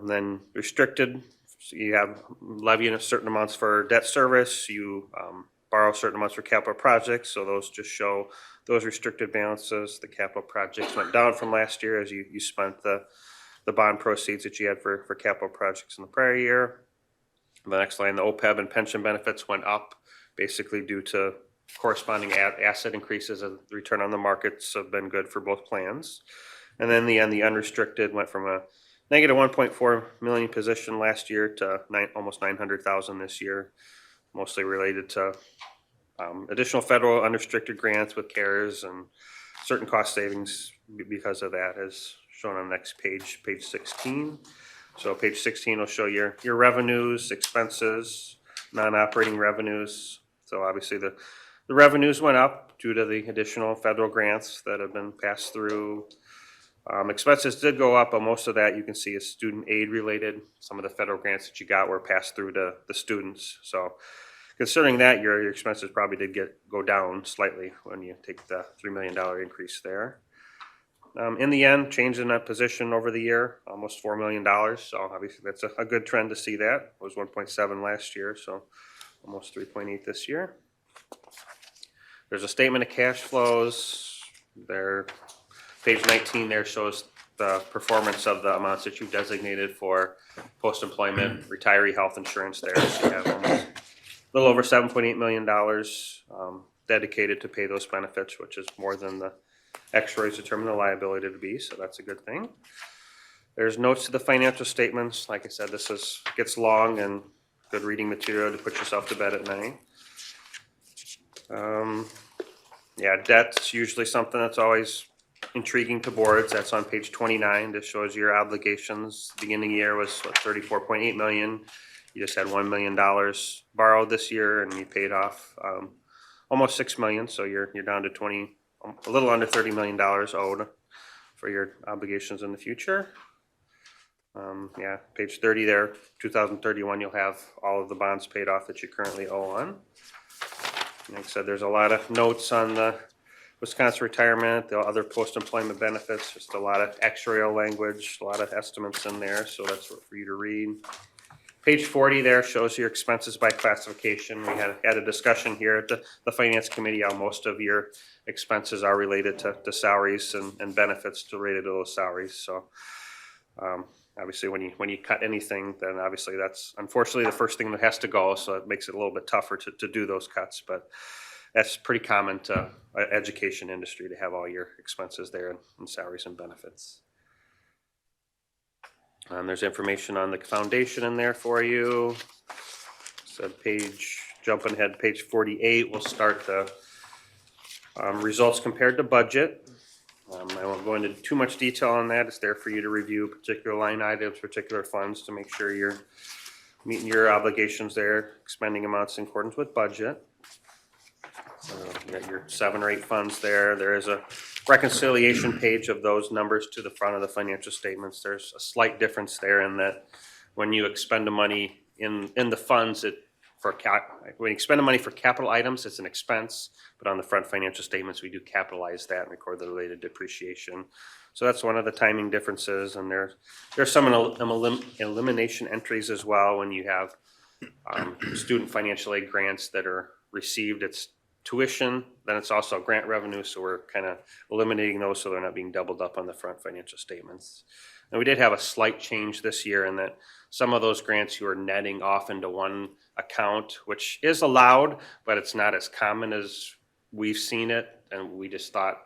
Then restricted, so you have levying certain amounts for debt service. You borrow certain amounts for capital projects, so those just show those restricted balances. The capital projects went down from last year as you spent the bond proceeds that you had for capital projects in the prior year. The next line, the OPEB and pension benefits went up, basically due to corresponding asset increases. As the return on the markets have been good for both plans. And then in the end, the unrestricted went from a negative 1.4 million position last year to almost 900,000 this year, mostly related to additional federal unrestricted grants with CARES and certain cost savings because of that, as shown on the next page, page 16. So page 16 will show your revenues, expenses, non-operating revenues. So obviously the revenues went up due to the additional federal grants that have been passed through. Expenses did go up, but most of that you can see is student aid related. Some of the federal grants that you got were passed through to the students. So considering that, your expenses probably did go down slightly when you take the $3 million increase there. In the end, change in that position over the year, almost $4 million. So obviously that's a good trend to see that. It was 1.7 last year, so almost 3.8 this year. There's a statement of cash flows. There, page 19 there shows the performance of the amounts that you designated for post-employment retiree health insurance there. So you have almost a little over $7.8 million dedicated to pay those benefits, which is more than the actuaries determine the liability to be, so that's a good thing. There's notes to the financial statements. Like I said, this gets long and good reading material to put yourself to bed at night. Yeah, debt's usually something that's always intriguing to boards. That's on page 29. This shows your obligations. Beginning of the year was $34.8 million. You just had $1 million borrowed this year, and you paid off almost $6 million. So you're down to a little under $30 million owed for your obligations in the future. Yeah, page 30 there, 2031, you'll have all of the bonds paid off that you currently owe on. Like I said, there's a lot of notes on the Wisconsin retirement, the other post-employment benefits, just a lot of actuarial language, a lot of estimates in there, so that's for you to read. Page 40 there shows your expenses by classification. We had a discussion here at the Finance Committee how most of your expenses are related to salaries and benefits related to those salaries. So obviously when you cut anything, then obviously that's unfortunately the first thing that has to go. So it makes it a little bit tougher to do those cuts, but that's pretty common to education industry to have all your expenses there in salaries and benefits. There's information on the foundation in there for you. So jumping ahead, page 48, we'll start the results compared to budget. I won't go into too much detail on that. It's there for you to review particular line items, particular funds to make sure you're meeting your obligations there, expending amounts in accordance with budget. You got your 7 or 8 funds there. There is a reconciliation page of those numbers to the front of the financial statements. There's a slight difference there in that when you expend the money in the funds, when you expend the money for capital items, it's an expense, but on the front financial statements, we do capitalize that and record the related depreciation. So that's one of the timing differences, and there's some elimination entries as well when you have student financial aid grants that are received. It's tuition, then it's also grant revenue, so we're kind of eliminating those so they're not being doubled up on the front financial statements. And we did have a slight change this year in that some of those grants you are netting off into one account, which is allowed, but it's not as common as we've seen it. And we just thought,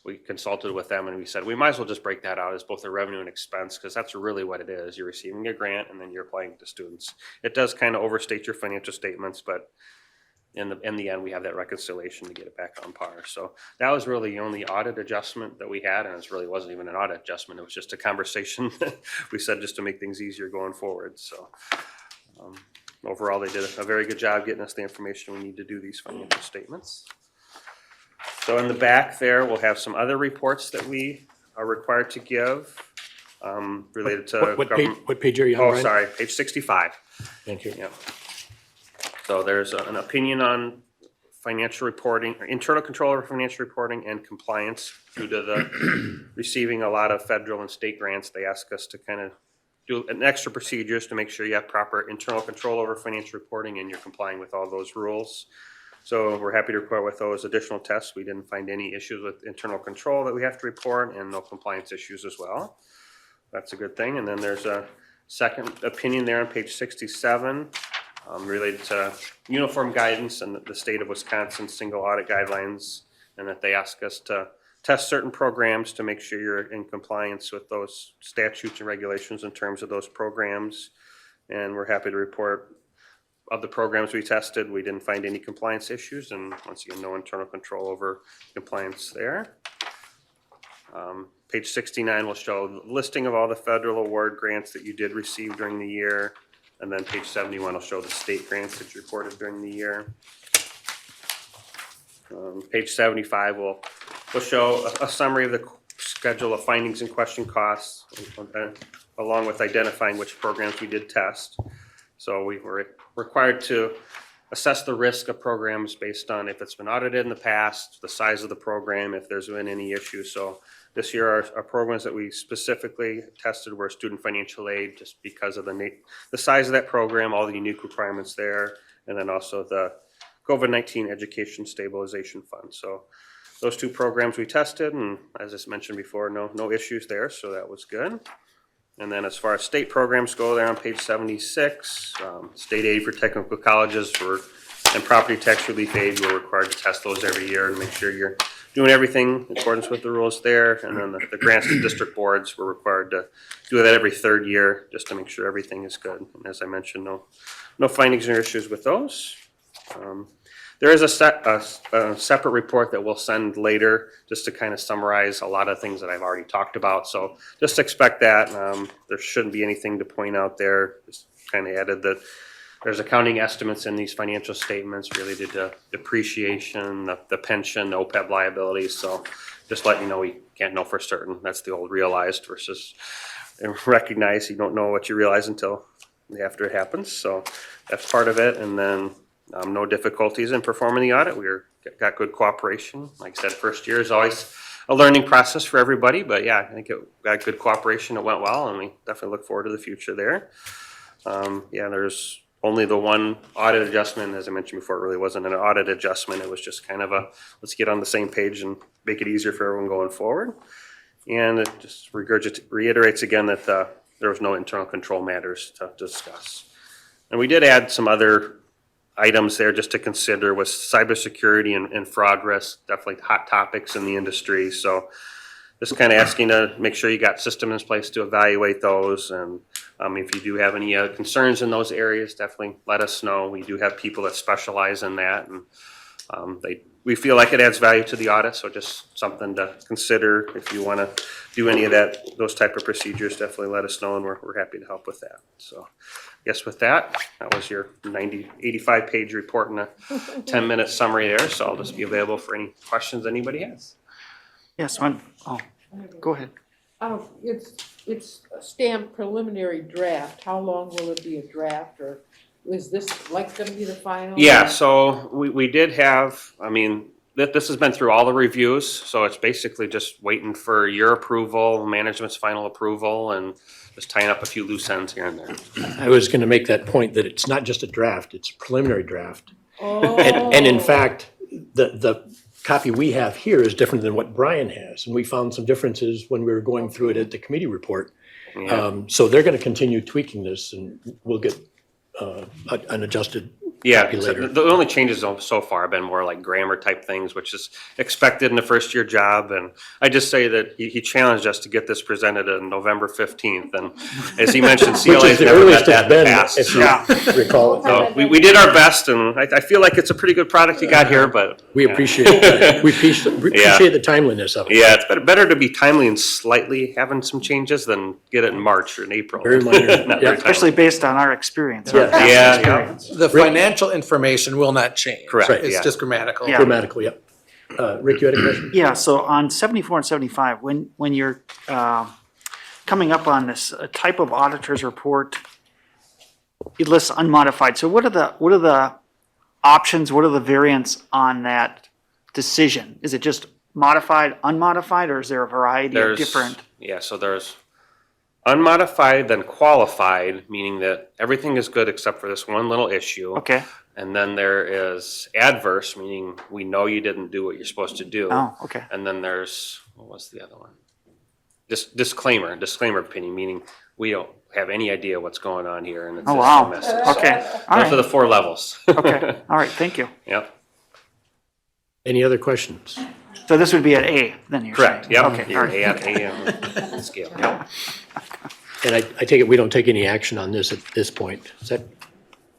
we consulted with them and we said, we might as well just break that out as both a revenue and expense, because that's really what it is. You're receiving a grant and then you're applying to students. It does kind of overstate your financial statements, but in the end, we have that reconciliation to get it back on par. So that was really the only audit adjustment that we had, and it really wasn't even an audit adjustment. It was just a conversation we said just to make things easier going forward. So overall, they did a very good job getting us the information we need to do these financial statements. So in the back there, we'll have some other reports that we are required to give related to what page are you on, Oh, Brian? sorry, page 65. Thank you. Yeah. So there's an opinion on financial reporting, or internal control over financial reporting and compliance due to the receiving a lot of federal and state grants. They ask us to kind of do an extra procedures to make sure you have proper internal control over financial reporting and you're complying with all those rules. So we're happy to report with those additional tests. We didn't find any issues with internal control that we have to report, and no compliance issues as well. That's a good thing. And then there's a second opinion there on page 67. Related to uniform guidance and the state of Wisconsin single audit guidelines, and that they ask us to test certain programs to make sure you're in compliance with those statutes and regulations in terms of those programs. And we're happy to report of the programs we tested, we didn't find any compliance issues, and once again, no internal control over compliance there. Page 69 will show the listing of all the federal award grants that you did receive during the year. And then page 71 will show the state grants that you reported during the year. Page 75 will show a summary of the schedule of findings and question costs, along with identifying which programs we did test. So we were required to assess the risk of programs based on if it's been audited in the past, the size of the program, if there's been any issues. So this year, our programs that we specifically tested were student financial aid, just because of the size of that program, all the unique requirements there, and then also the COVID-19 Education Stabilization Fund. So those two programs we tested, and as I mentioned before, no issues there, so that was good. And then as far as state programs go, there on page 76, state aid for technical colleges and property tax relief aid, we're required to test those every year and make sure you're doing everything in accordance with the rules there. And then the grants to district boards, we're required to do that every third year just to make sure everything is good. And as I mentioned, no findings or issues with those. There is a separate report that we'll send later just to kind of summarize a lot of things that I've already talked about. So just expect that. There shouldn't be anything to point out there. Just kind of added that there's accounting estimates in these financial statements related to depreciation, the pension, the OPEB liabilities. So just let you know, we can't know for certain. That's the old realized versus recognize. You don't know what you realize until after it happens. So that's part of it. And then no difficulties in performing the audit. Got good cooperation. Like I said, first year is always a learning process for everybody, but yeah, I think it got good cooperation. It went well, and we definitely look forward to the future there. Yeah, there's only the one audit adjustment. As I mentioned before, it really wasn't an audit adjustment. It was just kind of a, let's get on the same page and make it easier for everyone going forward. And it just reiterates again that there was no internal control matters to discuss. And we did add some other items there just to consider was cybersecurity and fraud risk, definitely hot topics in the industry. So just kind of asking to make sure you got systems in place to evaluate those. And if you do have any concerns in those areas, definitely let us know. We do have people that specialize in that, and we feel like it adds value to the audit. So just something to consider if you want to do any of those type of procedures. Definitely let us know, and we're happy to help with that. So I guess with that was your 85 page report and a 10-minute summary there. So I'll just be available for any questions anybody has. Yes, go ahead. It's a stamped preliminary draft. How long will it be a draft, or is this like going to be the final? Yeah, so we did have, this has been through all the reviews, so it's basically just waiting for your approval, management's final approval, and just tying up a few loose ends here and there. I was going to make that point that it's not just a draft, it's a preliminary draft. Oh. And in fact, the copy we have here is different than what Brian has. And we found some differences when we were going through it at the committee report. Yeah. So they're going to continue tweaking this, and we'll get an adjusted Yeah, copy later. the only changes so far have been more like grammar type things, which is expected in a first year job. And I just say that he challenged us to get this presented on November 15th. And as he mentioned, CLA's never met that in the past. If you recall. So we did our best, and I feel like it's a pretty good product you got here, but. We appreciate that. We appreciate the timeliness of it. Yeah, it's better to be timely and slightly having some changes than get it in March or in April. Very minor. Not Yeah. very Especially based on our experience. Yeah. our past Yeah. experience. The financial information will not change. Correct, It's yeah. just grammatical. Yeah. Grammatical, yep. Rick, you had a question? Yeah, so on 74 and 75, when you're coming up on this type of auditor's report, it lists unmodified. So what are the options? What are the variants on that decision? Is it just modified, unmodified, or is there a variety of different? Yeah, so there's unmodified, then qualified, meaning that everything is good except for this one little issue. Okay. And then there is adverse, meaning we know you didn't do what you're supposed to do. Oh, okay. And then there's, what was the other one? Disclaimer opinion, meaning we don't have any idea what's going on here, and it's Oh, just wow. a message. Okay. All Those right. are the 4 levels. Okay. All right. Thank you. Yep. Any other questions? So this would be at A, then you're Correct. saying? Yep. Okay. You're All right. A scale. Yep. And I take it we don't take any action on this at this point. Is that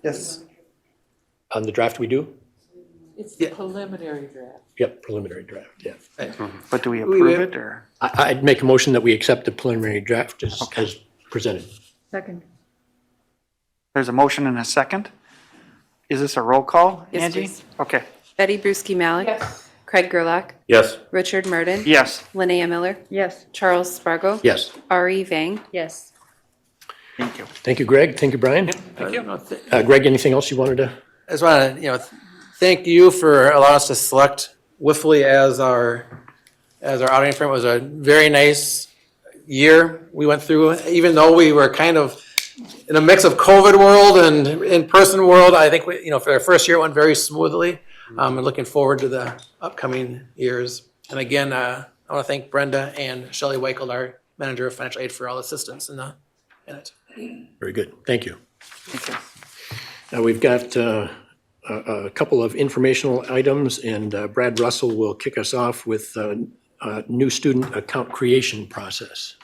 Yes. on the draft we do? It's the preliminary draft. Yep, preliminary draft, yeah. But do we approve it or? I'd make a motion that we accept the preliminary draft as presented. Second. There's a motion and a second. Is this a roll call, Yes, Angie? please. Okay. Betty Bruschi Malik. Yes. Craig Gerlach. Yes. Richard Murden. Yes. Linnea Miller. Yes. Charles Spargo. Yes. Ari Vang. Yes. Thank you. Thank you, Greg. Thank you, Brian. Thank you. Greg, anything else you wanted to I just want to, thank you for allowing us to select Whiffley as our auditing firm. It was a very nice year we went through, even though we were kind of in a mix of COVID world and in-person world. I think we, for our first year, it went very smoothly. And looking forward to the upcoming years. And again, I want to thank Brenda and Shelley Weichel, our manager of financial aid, for all assistance in it. Very good. Thank you. Thank you. Now we've got a couple of informational items, and Brad Russell will kick us off with new student account creation process.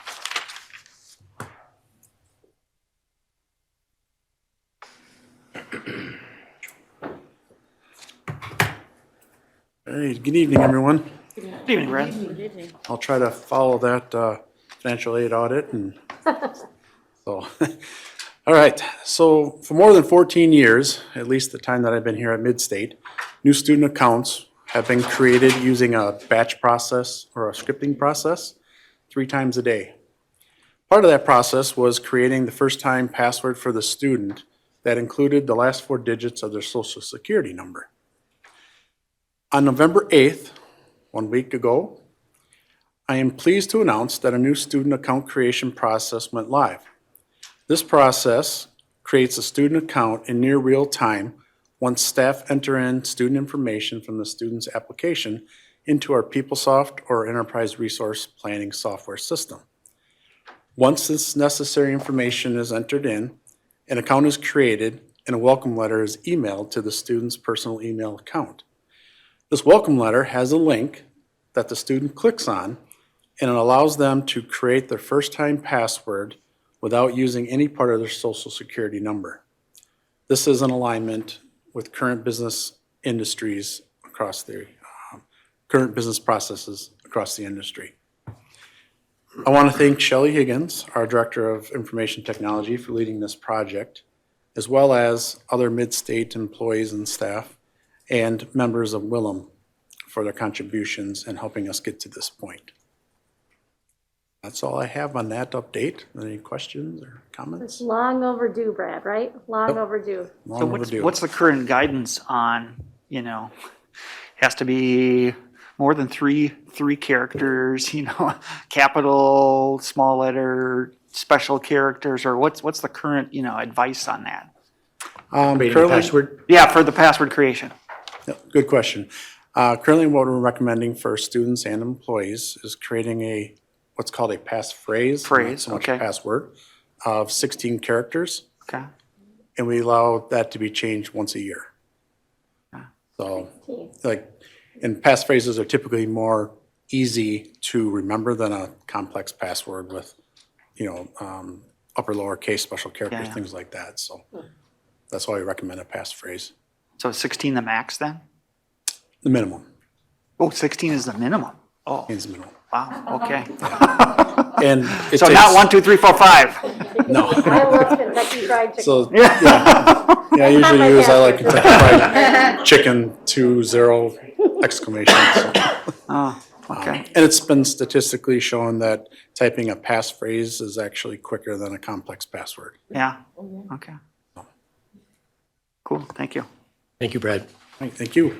Hey, good evening, everyone. Good evening, Brad. I'll try to follow that financial aid audit and so. All right, so for more than 14 years, at least the time that I've been here at Midstate, new student accounts have been created using a batch process or a scripting process 3 times a day. Part of that process was creating the first-time password for the student that included the last 4 digits of their social security number. On November 8th, 1 week ago, I am pleased to announce that a new student account creation process went live. This process creates a student account in near real time once staff enter in student information from the student's application into our PeopleSoft or Enterprise Resource Planning software system. Once this necessary information is entered in, an account is created and a welcome letter is emailed to the student's personal email account. This welcome letter has a link that the student clicks on, and it allows them to create their first-time password without using any part of their social security number. This is in alignment with current business industries across the current business processes across the industry. I want to thank Shelley Higgins, our Director of Information Technology, for leading this project, as well as other Midstate employees and staff and members of Willem for their contributions in helping us get to this point. That's all I have on that update. Any questions or comments? It's long overdue, Brad, right? Long overdue. So what's the current guidance on, has to be more than three characters, capital, small letter, special characters, or what's the current, advice on that? Creating a password? Yeah, for the password creation. Good question. Currently, what we're recommending for students and employees is creating what's called a passphrase, not so much a password, of 16 characters. Okay. And we allow that to be changed once a year. So, and passphrases are typically more easy to remember than a complex password with, upper, lowercase, special characters, things like that. So that's why we recommend a passphrase. So 16 the max then? The minimum. Oh, 16 is the minimum. Oh, It's the minimum. wow, okay. And So not 1, 2, 3, 4, 5. No. I love Kentucky Fried Chicken. So, I usually use, I like Kentucky Fried Chicken 20 exclamation. So. Oh, okay. And it's been statistically shown that typing a passphrase is actually quicker than a complex password. Yeah, okay. Cool, thank you. Thank you, Brad. Thank you.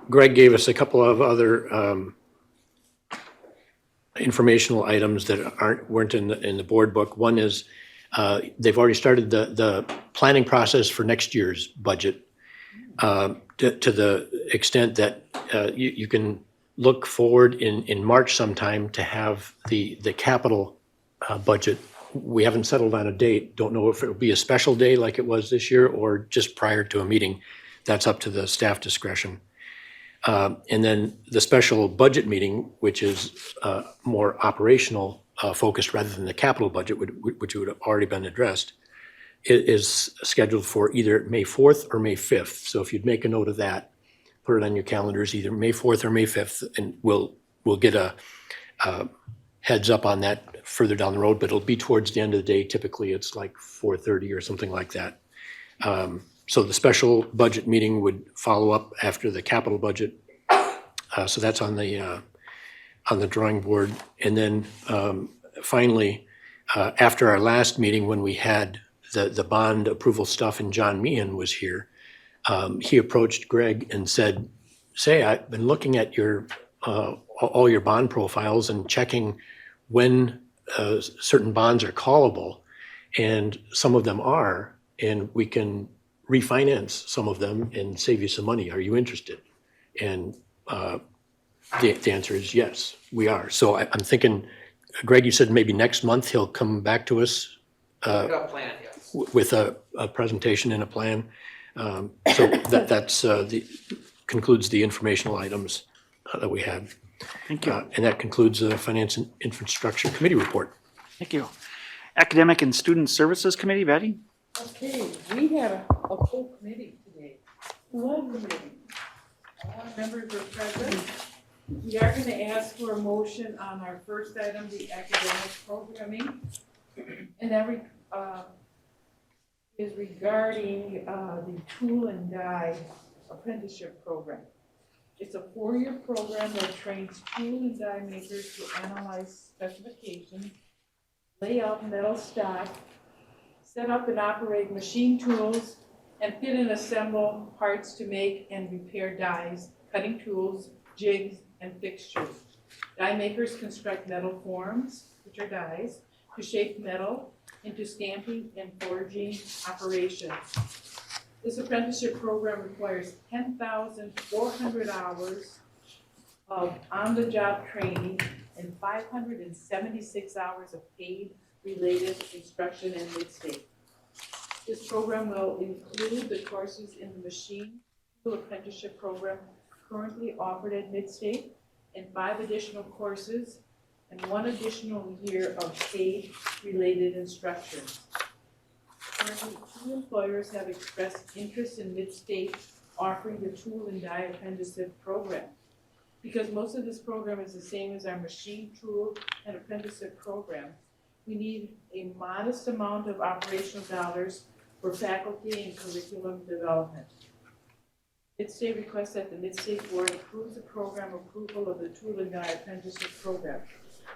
Greg gave us a couple of other informational items that weren't in the board book. One is they've already started the planning process for next year's budget to the extent that you can look forward in March sometime to have the capital budget. We haven't settled on a date. Don't know if it will be a special day like it was this year or just prior to a meeting. That's up to the staff discretion. And then the special budget meeting, which is more operational focused rather than the capital budget, which would have already been addressed, is scheduled for either May 4th or May 5th. So if you'd make a note of that, put it on your calendars, either May 4th or May 5th, and we'll get a heads up on that further down the road, but it'll be towards the end of the day. Typically, it's like 4:30 or something like that. So the special budget meeting would follow up after the capital budget. So that's on the drawing board. And then finally, after our last meeting when we had the bond approval stuff and John Meehan was here, he approached Greg and said, say, I've been looking at your, all your bond profiles and checking when certain bonds are callable, and some of them are, and we can refinance some of them and save you some money. Are you interested? And the answer is yes, we are. So I'm thinking, Greg, you said maybe next month he'll come back to us with a presentation and a plan. So that's concludes the informational items that we have. Thank you. And that concludes the Finance and Infrastructure Committee report. Thank you. Academic and Student Services Committee, Betty? Okay, we had a full committee today. Full committee. All members are present. We are going to ask for a motion on our first item, the academic programming. And that is regarding the tool and die apprenticeship program. It's a 4-year program that trains tool and die makers to analyze specifications, lay out metal stock, set up and operate machine tools, and fit and assemble parts to make and repair dies, cutting tools, jigs, and fixtures. Die makers construct metal forms, which are dies, to shape metal into stamping and forging operations. This apprenticeship program requires 10,400 hours of on-the-job training and 576 hours of paid related instruction in mid-state. This program will include the courses in the machine tool apprenticeship program currently offered at mid-state, and 5 additional courses and 1 additional year of paid related instruction. Currently, 2 employers have expressed interest in mid-state offering the tool and die apprenticeship program. Because most of this program is the same as our machine tool and apprenticeship program, we need a modest amount of operational dollars for faculty and curriculum development. Mid-state requests that the Mid-State Board approves the program approval of the tool and die apprenticeship program.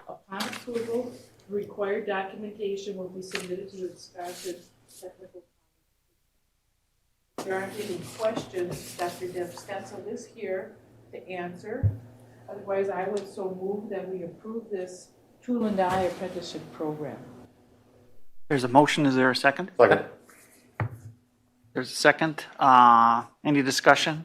Upon approval, the required documentation will be submitted to the Wisconsin Technical. If there aren't any questions, Dr. Deb Stencil is here to answer. Otherwise, I would so move that we approve this tool and die apprenticeship program. There's a motion. Is there a second? Second. There's a second. Any discussion?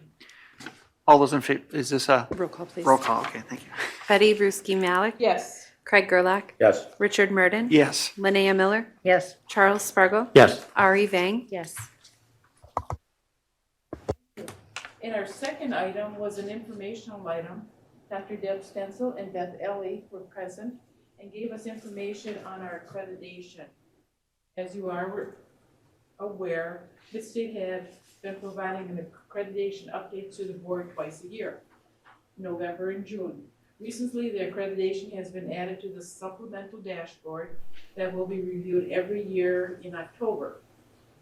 All those in favor, is this a? Roll call, please. Roll call, okay, thank you. Betty Brusky Malik. Yes. Craig Gerlach. Yes. Richard Murden. Yes. Linnea Miller. Yes. Charles Spargo. Yes. Ari Vang. Yes. And our second item was an informational item. Dr. Deb Stencil and Beth Ellie were present and gave us information on our accreditation. As you are aware, Mid-State had been providing an accreditation update to the board twice a year, November and June. Recently, the accreditation has been added to the supplemental dashboard that will be reviewed every year in October.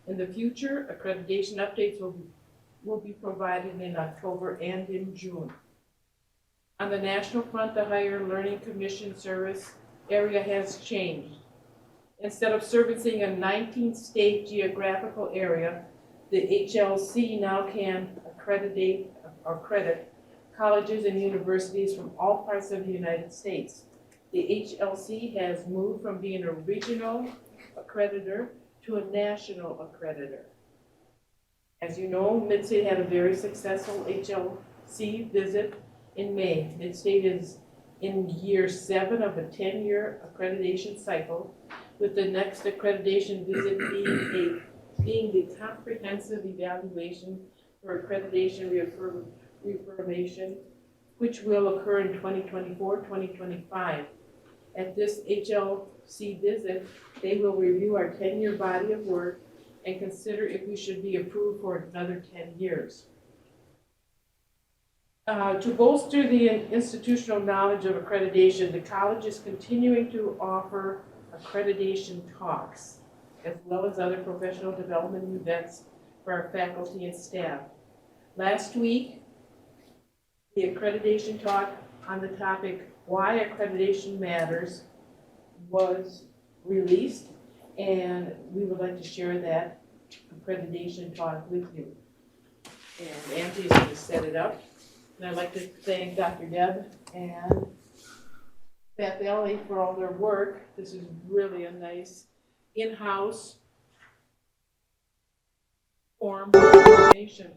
In the future, accreditation updates will be provided in October and in June. On the national front, the Higher Learning Commission service area has changed. Instead of servicing a 19-state geographical area, the HLC now can accredit colleges and universities from all parts of the United States. The HLC has moved from being a regional accreditor to a national accreditor. As you know, Mid-State had a very successful HLC visit in May. Mid-State is in year 7 of a 10-year accreditation cycle, with the next accreditation visit being the comprehensive evaluation for accreditation reaffirmation, which will occur in 2024-2025. At this HLC visit, they will review our 10-year body of work and consider if we should be approved for another 10 years. To bolster the institutional knowledge of accreditation, the college is continuing to offer accreditation talks, as well as other professional development events for our faculty and staff. Last week, the accreditation talk on the topic, Why Accreditation Matters, was released, and we would like to share that accreditation talk with you. And Angie's going to set it up. And I'd like to thank Dr. Deb and Beth Ellie for all their work. This is really a nice in-house form of information.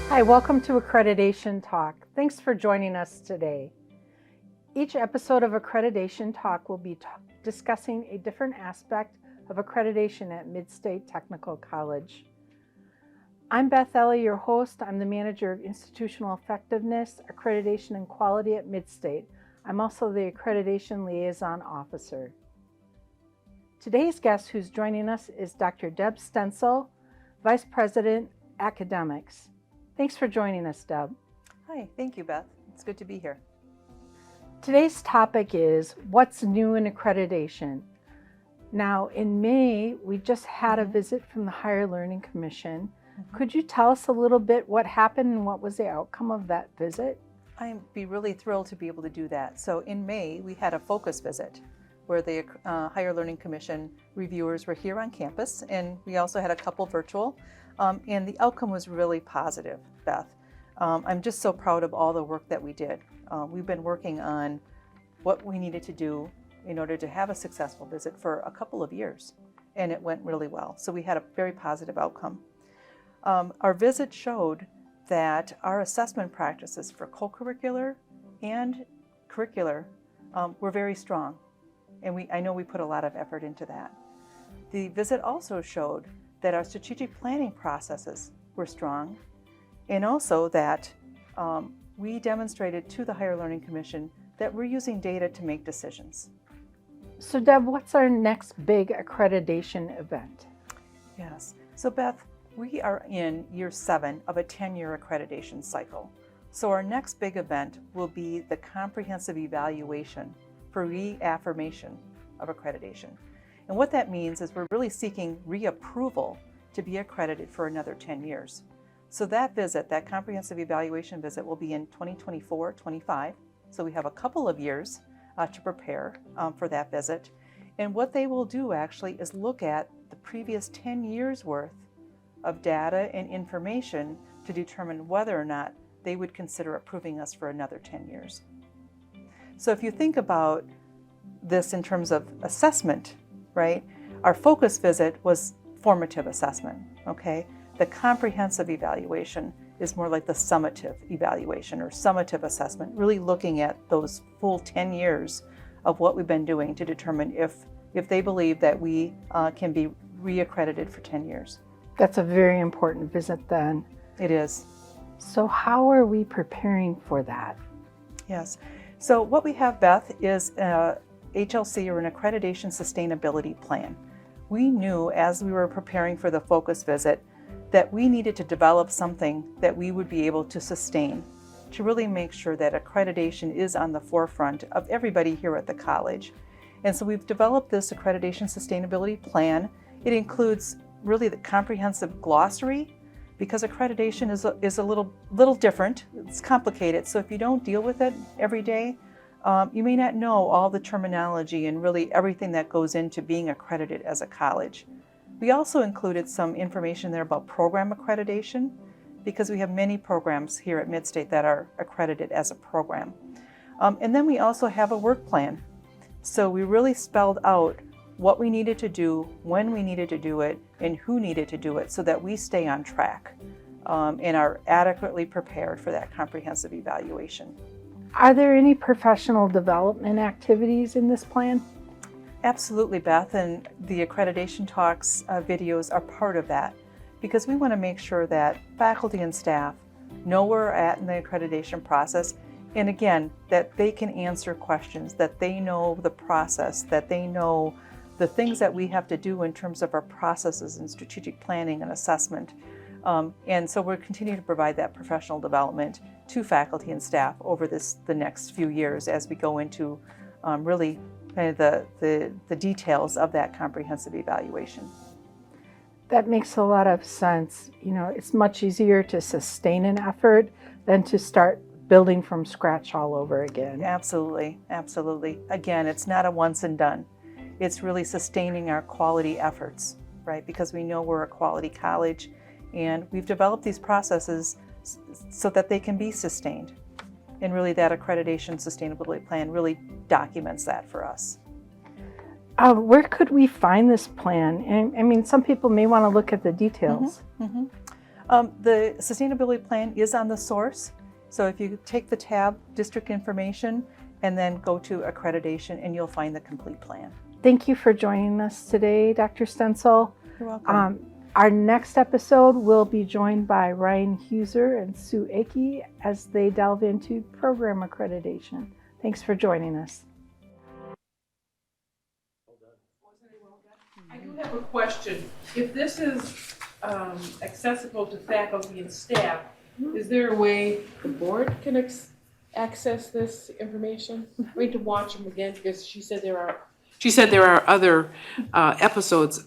Hi, welcome to Accreditation Talk. Thanks for joining us today. Each episode of Accreditation Talk will be discussing a different aspect of accreditation at Mid-State Technical College. I'm Beth Ellie, your host. I'm the Manager of Institutional Effectiveness, Accreditation and Quality at Mid-State. I'm also the Accreditation Liaison Officer. Today's guest who's joining us is Dr. Deb Stencil, Vice President, Academics. Thanks for joining us, Deb. Hi, thank you, Beth. It's good to be here. Today's topic is what's new in accreditation. Now, in May, we just had a visit from the Higher Learning Commission. Could you tell us a little bit what happened and what was the outcome of that visit? I'd be really thrilled to be able to do that. So in May, we had a focus visit where the Higher Learning Commission reviewers were here on campus, and we also had a couple virtual. And the outcome was really positive, Beth. I'm just so proud of all the work that we did. We've been working on what we needed to do in order to have a successful visit for a couple of years, and it went really well. So we had a very positive outcome. Our visit showed that our assessment practices for co-curricular and curricular were very strong, and I know we put a lot of effort into that. The visit also showed that our strategic planning processes were strong, and also that we demonstrated to the Higher Learning Commission that we're using data to make decisions. So Deb, what's our next big accreditation event? Yes, so Beth, we are in year 7 of a 10-year accreditation cycle. So our next big event will be the comprehensive evaluation for reaffirmation of accreditation. And what that means is we're really seeking reapproval to be accredited for another 10 years. So that visit, that comprehensive evaluation visit, will be in 2024-25. So we have a couple of years to prepare for that visit. And what they will do actually is look at the previous 10 years worth of data and information to determine whether or not they would consider approving us for another 10 years. So if you think about this in terms of assessment, right? Our focus visit was formative assessment, okay? The comprehensive evaluation is more like the summative evaluation or summative assessment, really looking at those full 10 years of what we've been doing to determine if they believe that we can be reaccredited for 10 years. That's a very important visit then. It is. So how are we preparing for that? Yes. So what we have, Beth, is HLC, or an accreditation sustainability plan. We knew as we were preparing for the focus visit that we needed to develop something that we would be able to sustain to really make sure that accreditation is on the forefront of everybody here at the college. And so we've developed this accreditation sustainability plan. It includes really the comprehensive glossary, because accreditation is a little different. It's complicated. So if you don't deal with it every day, you may not know all the terminology and really everything that goes into being accredited as a college. We also included some information there about program accreditation, because we have many programs here at Mid-State that are accredited as a program. And then we also have a work plan. So we really spelled out what we needed to do, when we needed to do it, and who needed to do it so that we stay on track and are adequately prepared for that comprehensive evaluation. Are there any professional development activities in this plan? Absolutely, Beth, and the Accreditation Talks videos are part of that, because we want to make sure that faculty and staff know where we're at in the accreditation process, and again, that they can answer questions, that they know the process, that they know the things that we have to do in terms of our processes and strategic planning and assessment. And so we're continuing to provide that professional development to faculty and staff over the next few years as we go into really kind of the details of that comprehensive evaluation. That makes a lot of sense. You know, it's much easier to sustain an effort than to start building from scratch all over again. Absolutely, absolutely. Again, it's not a once and done. It's really sustaining our quality efforts, right? Because we know we're a quality college, and we've developed these processes so that they can be sustained. And really that accreditation sustainability plan really documents that for us. Where could we find this plan? And I mean, some people may want to look at the details. The sustainability plan is on the source. So if you take the tab, district information, and then go to accreditation, and you'll find the complete plan. Thank you for joining us today, Dr. Stencil. You're welcome. Our next episode will be joined by Ryan Huser and Sue Akey as they delve into program accreditation. Thanks for joining us. I do have a question. If this is accessible to faculty and staff, is there a way the board can access this information? We need to watch them again because she said there are other episodes,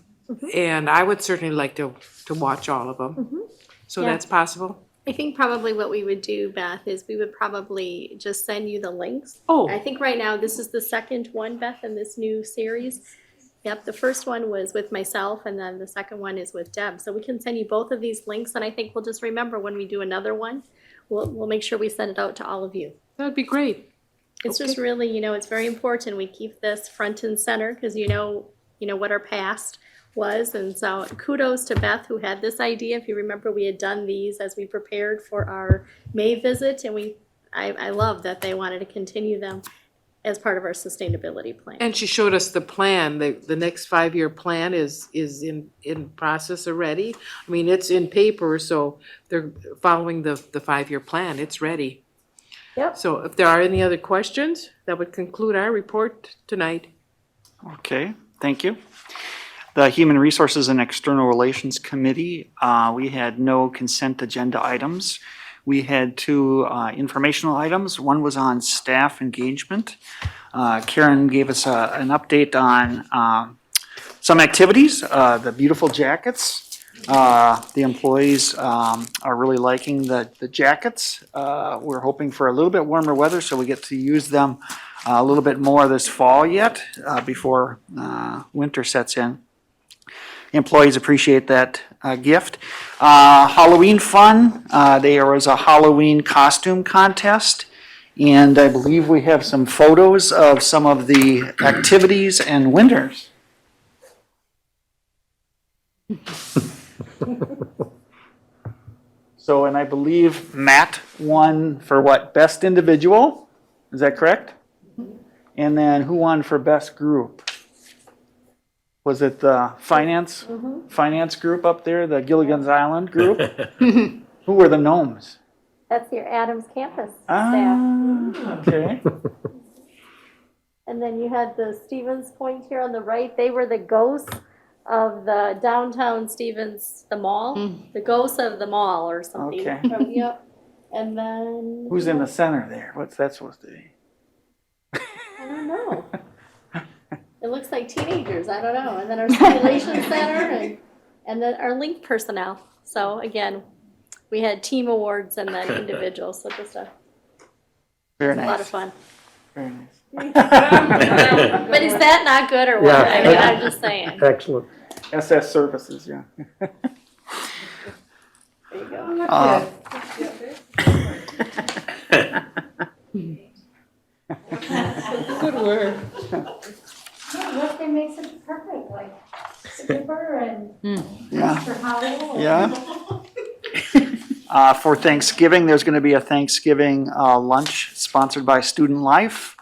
and I would certainly like to watch all of them. So Yeah. that's possible? I think probably what we would do, Beth, is we would probably just send you the links. Oh. I think right now this is the second one, Beth, in this new series. Yep, the first one was with myself, and then the second one is with Deb. So we can send you both of these links, and I think we'll just remember when we do another one, we'll make sure we send it out to all of you. That'd be great. It's just really, it's very important we keep this front and center because you know what our past was. And so kudos to Beth who had this idea. If you remember, we had done these as we prepared for our May visit, and I love that they wanted to continue them as part of our sustainability plan. And she showed us the plan. The next 5-year plan is in process already. I mean, it's in paper, so they're following the 5-year plan. It's ready. Yep. So if there are any other questions, that would conclude our report tonight. Okay, thank you. The Human Resources and External Relations Committee, we had no consent agenda items. We had 2 informational items. One was on staff engagement. Karen gave us an update on some activities, the beautiful jackets. The employees are really liking the jackets. We're hoping for a little bit warmer weather so we get to use them a little bit more this fall yet before winter sets in. Employees appreciate that gift. Halloween fun. There was a Halloween costume contest, and I believe we have some photos of some of the activities and winners. So, and I believe Matt won for what? Best individual? Is that correct? And then who won for best group? Was it the finance group up there, the Gilligan's Island group? Who were the gnomes? That's your Adams campus staff. Okay. And then you had the Stevens Point here on the right. They were the ghosts of the downtown Stevens, the mall, the ghosts of the mall or something. Okay. Yep. And then Who's in the center there? What's that supposed to be? I don't know. It looks like teenagers. I don't know. And then our simulation center and then our link personnel. So again, we had team awards and then individuals. So just Very a nice. lot of fun. Very nice. But is that not good or what? Yeah. I mean, I'm just saying. Excellent. SS Services, yeah. There you go. Good word. What they make such perfect, like Skipper and Yeah. Mr. Howell. Yeah. For Thanksgiving, there's going to be a Thanksgiving lunch sponsored by Student Life.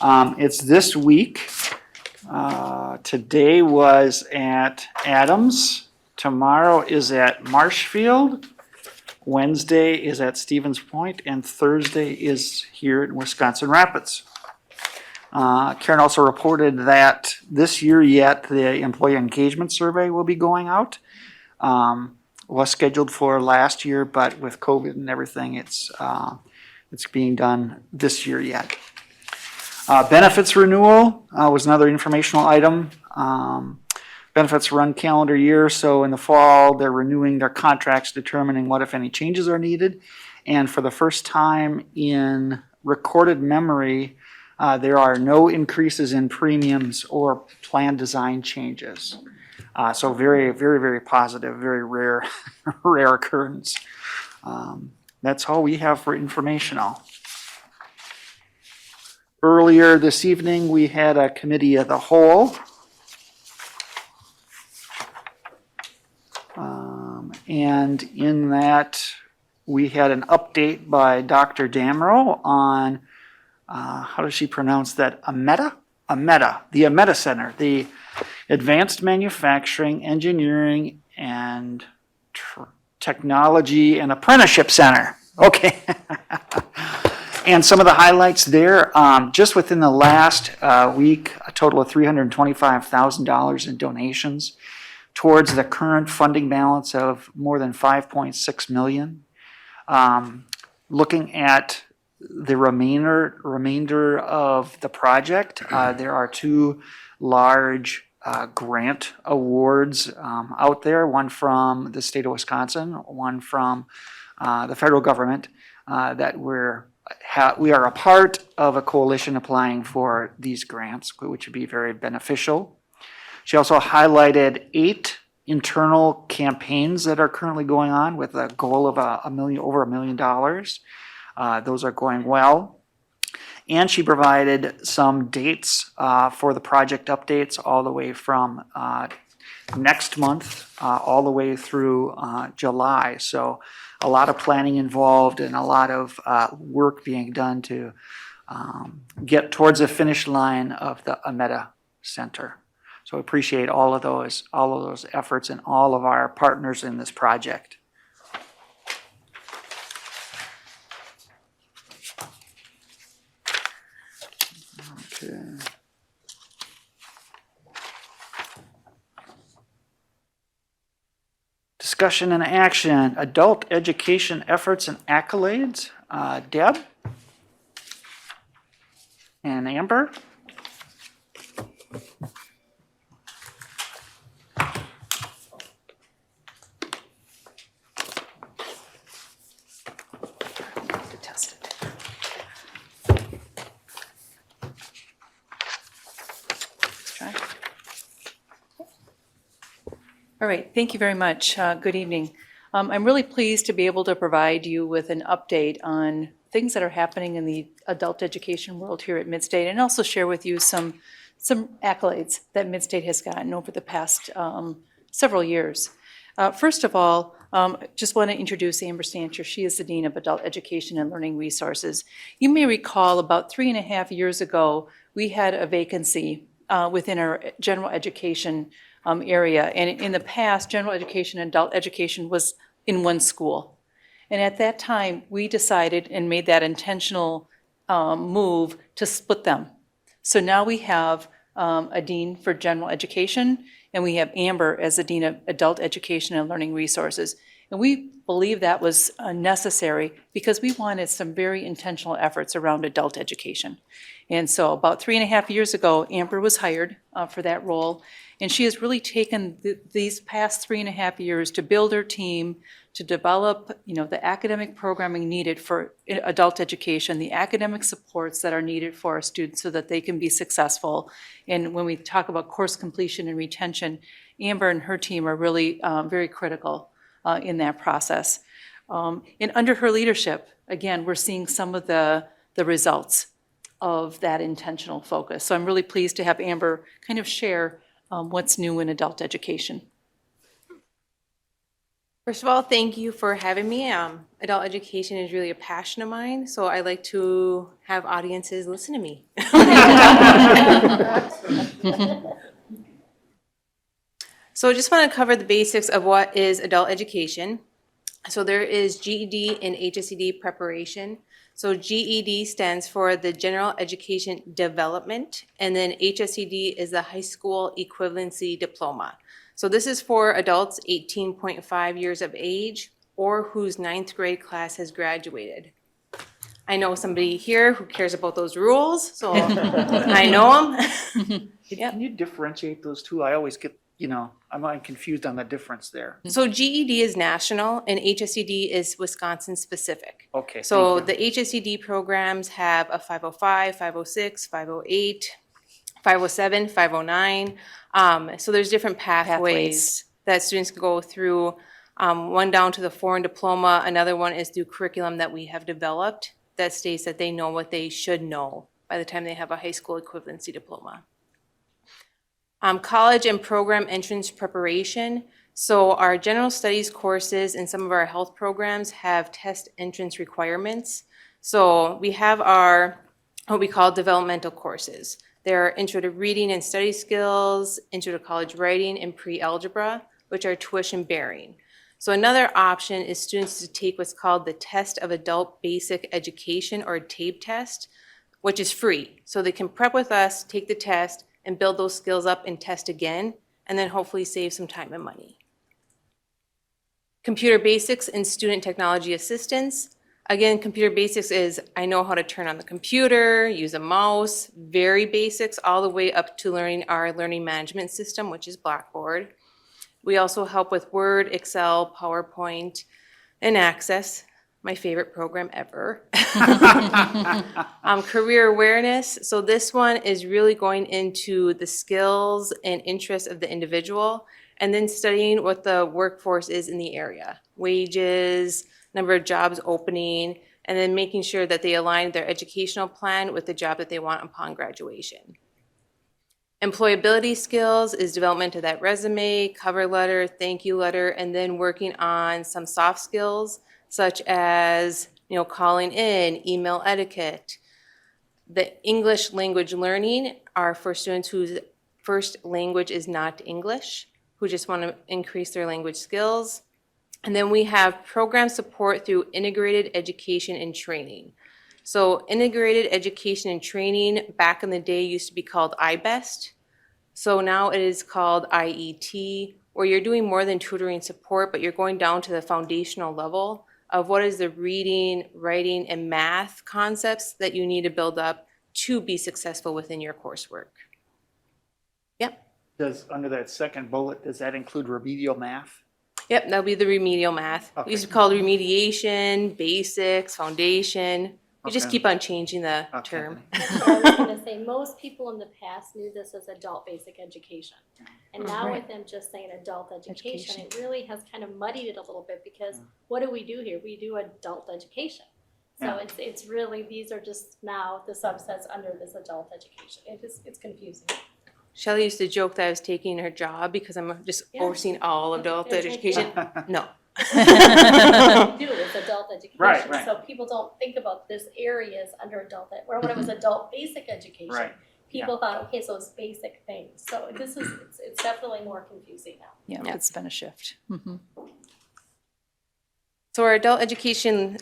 It's this week. Today was at Adams. Tomorrow is at Marshfield. Wednesday is at Stevens Point, and Thursday is here in Wisconsin Rapids. Karen also reported that this year yet the employee engagement survey will be going out. Was scheduled for last year, but with COVID and everything, it's being done this year yet. Benefits renewal was another informational item. Benefits run calendar year, so in the fall they're renewing their contracts, determining what, if any, changes are needed. And for the first time in recorded memory, there are no increases in premiums or plan design changes. So very, very, very positive, very rare, rare occurrence. That's all we have for informational. Earlier this evening, we had a committee of the whole. And in that, we had an update by Dr. Damrow on, how does she pronounce that? AMETA, the AMETA Center, the Advanced Manufacturing, Engineering, and Technology and Apprenticeship Center. Okay. And some of the highlights there, just within the last week, a total of $325,000 in donations towards the current funding balance of more than $5.6 million. Looking at the remainder of the project, there are two large grant awards out there, one from the state of Wisconsin, one from the federal government, that we are a part of a coalition applying for these grants, which would be very beneficial. She also highlighted 8 internal campaigns that are currently going on with a goal of over $1 million. Those are going well. And she provided some dates for the project updates all the way from next month all the way through July. So a lot of planning involved and a lot of work being done to get towards the finish line of the AMETA Center. So appreciate all of those efforts and all of our partners in this project. Okay. Discussion and action, adult education efforts and accolades. Deb and Amber. All right, thank you very much. Good evening. I'm really pleased to be able to provide you with an update on things that are happening in the adult education world here at Midstate, and also share with you some accolades that Midstate has gotten over the past several years. First of all, just want to introduce Amber Stancher. She is the Dean of Adult Education and Learning Resources. You may recall about 3.5 years ago, we had a vacancy within our general education area. And in the past, general education and adult education was in one school. And at that time, we decided and made that intentional move to split them. So now we have a dean for general education, and we have Amber as the Dean of Adult Education and Learning Resources. And we believe that was necessary because we wanted some very intentional efforts around adult education. And so about 3.5 years ago, Amber was hired for that role. And she has really taken these past 3.5 years to build her team, to develop, the academic programming needed for adult education, the academic supports that are needed for our students so that they can be successful. And when we talk about course completion and retention, Amber and her team are really very critical in that process. And under her leadership, again, we're seeing some of the results of that intentional focus. So I'm really pleased to have Amber kind of share what's new in adult education. First of all, thank you for having me. Adult education is really a passion of mine, so I like to have audiences listen to me. So I just want to cover the basics of what is adult education. So there is GED and HSED preparation. So GED stands for the General Education Development, and then HSED is the High School Equivalency Diploma. So this is for adults 18.5 years of age or whose 9th grade class has graduated. I know somebody here who cares about those rules, so I know them. Can you differentiate those two? I always get, I'm confused on the difference there. So GED is national and HSED is Wisconsin specific. Okay, So thank you. the HSED programs have a 505, 506, 508, 507, 509. So there's different pathways that students can go through. One down to the foreign diploma, another one is through curriculum that we have developed that states that they know what they should know by the time they have a high school equivalency diploma. College and program entrance preparation. So our general studies courses and some of our health programs have test entrance requirements. So we have our, what we call developmental courses. They're intro to reading and study skills, intro to college writing, and pre-algebra, which are tuition bearing. So another option is students to take what's called the Test of Adult Basic Education, or TABE test, which is free. So they can prep with us, take the test, and build those skills up and test again, and then hopefully save some time and money. Computer basics and student technology assistance. Again, computer basics is I know how to turn on the computer, use a mouse, very basics, all the way up to learning our learning management system, which is Blackboard. We also help with Word, Excel, PowerPoint, and Access, my favorite program ever. Career awareness. So this one is really going into the skills and interests of the individual, and then studying what the workforce is in the area. Wages, number of jobs opening, and then making sure that they align their educational plan with the job that they want upon graduation. Employability skills is development of that resume, cover letter, thank you letter, and then working on some soft skills such as, calling in, email etiquette. The English language learning are for students whose first language is not English, who just want to increase their language skills. And then we have program support through integrated education and training. So integrated education and training back in the day used to be called iBest. So now it is called IET, where you're doing more than tutoring support, but you're going down to the foundational level of what is the reading, writing, and math concepts that you need to build up to be successful within your coursework. Yep. Under that second bullet, does that include remedial math? Yep, that'll be the remedial math. Okay. We used to call it remediation, basics, foundation. We just Okay. keep on changing the term. I was gonna say, most people in the past knew this as adult basic education. And now Right. with them just saying adult education, it really has kind of muddied it a little bit, because what do we do here? We do adult education. So Yeah. it's really, these are just now the subsets under this adult education. It's confusing. Shelley used to joke that I was taking her job because I'm just Yeah. overseeing all adult They're taking- education. No. We do, it's adult education. Right, right. So people don't think about this area as under adult, where when it was adult basic education, Right. people thought, okay, so it's basic things. So this is, it's definitely more confusing now. Yeah, it's been a shift. So our adult education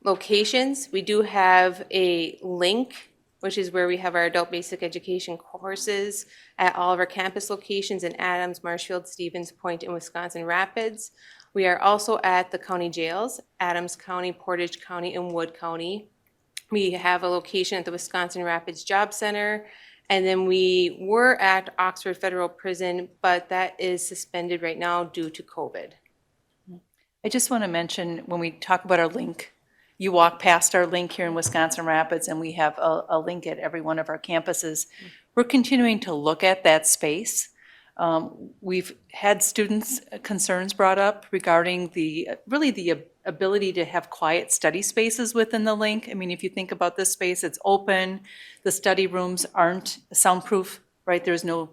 locations, we do have a link, which is where we have our adult basic education courses at all of our campus locations in Adams, Marshfield, Stevens Point, and Wisconsin Rapids. We are also at the county jails, Adams County, Portage County, and Wood County. We have a location at the Wisconsin Rapids Job Center, and then we were at Oxford Federal Prison, but that is suspended right now due to COVID. I just want to mention, when we talk about our link, you walk past our link here in Wisconsin Rapids, and we have a link at every one of our campuses. We're continuing to look at that space. We've had students' concerns brought up regarding the ability to have quiet study spaces within the link. I mean, if you think about this space, it's open, the study rooms aren't soundproof, right? There's no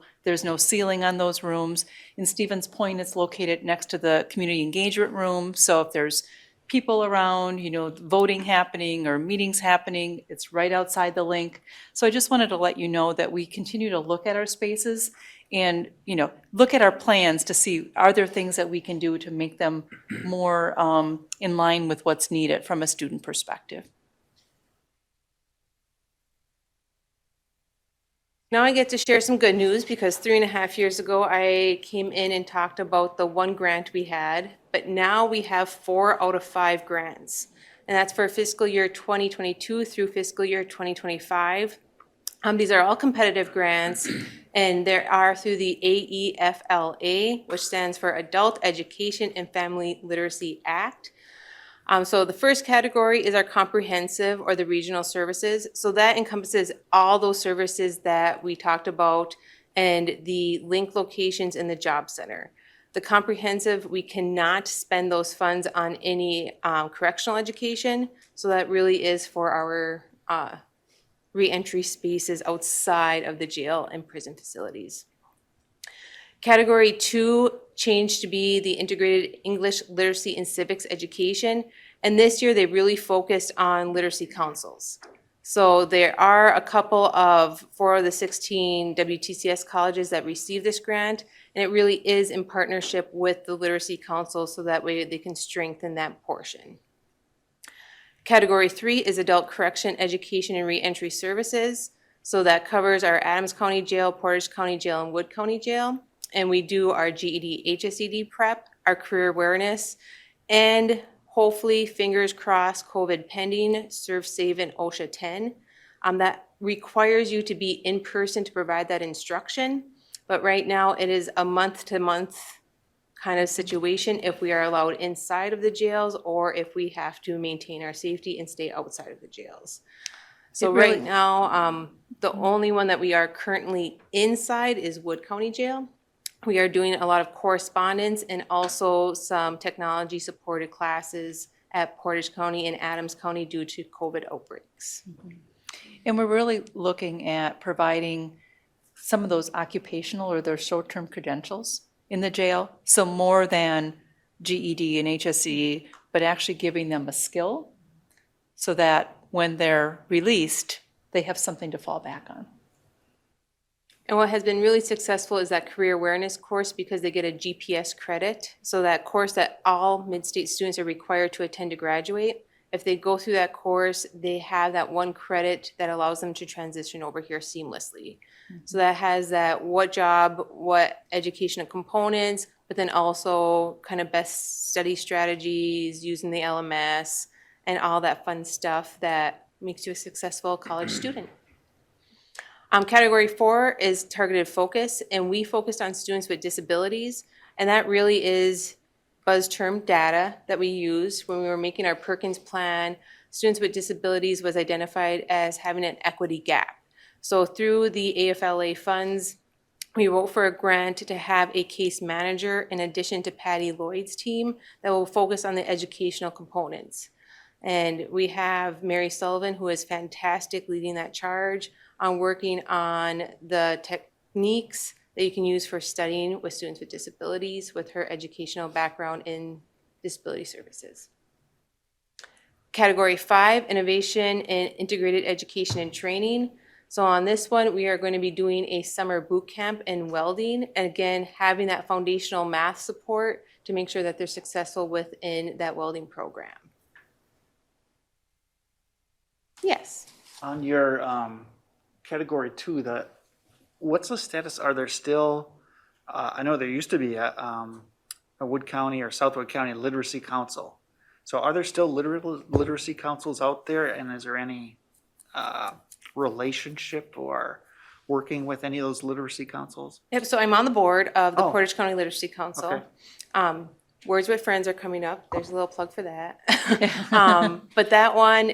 ceiling on those rooms. In Stevens Point, it's located next to the community engagement room, so if there's people around, voting happening or meetings happening, it's right outside the link. So I just wanted to let you know that we continue to look at our spaces and, look at our plans to see, are there things that we can do to make them more in line with what's needed from a student perspective. Now I get to share some good news, because 3.5 years ago, I came in and talked about the one grant we had, but now we have 4 out of 5 grants. And that's for fiscal year 2022 through fiscal year 2025. These are all competitive grants, and they are through the AEFLA, which stands for Adult Education and Family Literacy Act. So the first category is our comprehensive or the regional services. So that encompasses all those services that we talked about and the link locations in the job center. The comprehensive, we cannot spend those funds on any correctional education. So that really is for our reentry spaces outside of the jail and prison facilities. Category 2 changed to be the integrated English literacy and civics education. And this year they really focused on literacy councils. So there are a couple of 4 of the 16 WTCS colleges that received this grant, and it really is in partnership with the literacy council so that way they can strengthen that portion. Category 3 is adult correction, education, and reentry services. So that covers our Adams County Jail, Portage County Jail, and Wood County Jail. And we do our GED, HSED prep, our career awareness, and hopefully, fingers crossed, COVID pending, Serve Save and OSHA 10. That requires you to be in person to provide that instruction. But right now, it is a month-to-month kind of situation if we are allowed inside of the jails or if we have to maintain our safety and stay outside of the jails. So right now, the only one that we are currently inside is Wood County Jail. We are doing a lot of correspondence and also some technology supported classes at Portage County and Adams County due to COVID outbreaks. And we're really looking at providing some of those occupational or their short-term credentials in the jail. So more than GED and HSE, but actually giving them a skill so that when they're released, they have something to fall back on. And what has been really successful is that career awareness course because they get a GPS credit. So that course that all mid-state students are required to attend to graduate, if they go through that course, they have that one credit that allows them to transition over here seamlessly. So that has that what job, what educational components, but then also kind of best study strategies using the LMS and all that fun stuff that makes you a successful college student. Category 4 is targeted focus, and we focused on students with disabilities, and that really is buzz term data that we used when we were making our Perkins plan. Students with disabilities was identified as having an equity gap. So through the AFLA funds, we wrote for a grant to have a case manager in addition to Patty Lloyd's team that will focus on the educational components. And we have Mary Sullivan, who is fantastic, leading that charge on working on the techniques that you can use for studying with students with disabilities with her educational background in disability services. Category 5, innovation in integrated education and training. So on this one, we are going to be doing a summer boot camp in welding, and again, having that foundational math support to make sure that they're successful within that welding program. Yes. On your category 2, what's the status? Are there still, I know there used to be a Wood County or Southwood County Literacy Council. So are there still literacy councils out there, and is there any relationship or working with any of those literacy councils? Yep, so I'm on the board of the Portage County Literacy Council. Okay. Words with Friends are coming up. There's a little plug for that. But that one,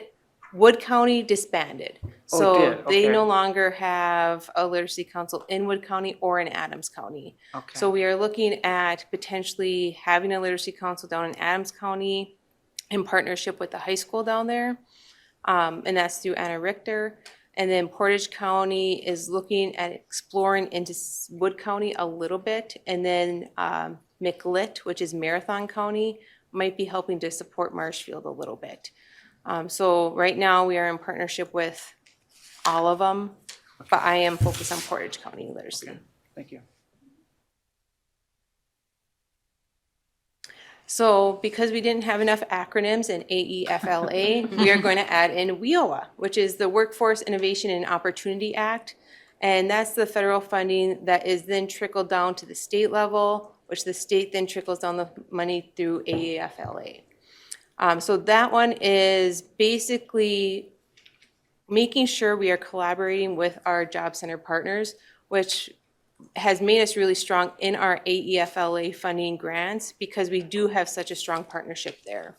Wood County disbanded. So they no longer have a literacy council in Wood County or in Adams County. Okay. So we are looking at potentially having a literacy council down in Adams County in partnership with the high school down there. And that's through Anna Richter. And then Portage County is looking at exploring into Wood County a little bit. And then McLitt, which is Marathon County, might be helping to support Marshfield a little bit. So right now we are in partnership with all of them, but I am focused on Portage County literacy. Okay. Thank you. So because we didn't have enough acronyms in AEFLA, we are going to add in WIOA, which is the Workforce Innovation and Opportunity Act. And that's the federal funding that is then trickled down to the state level, which the state then trickles down the money through AEFLA. So that one is basically making sure we are collaborating with our job center partners, which has made us really strong in our AEFLA funding grants because we do have such a strong partnership there.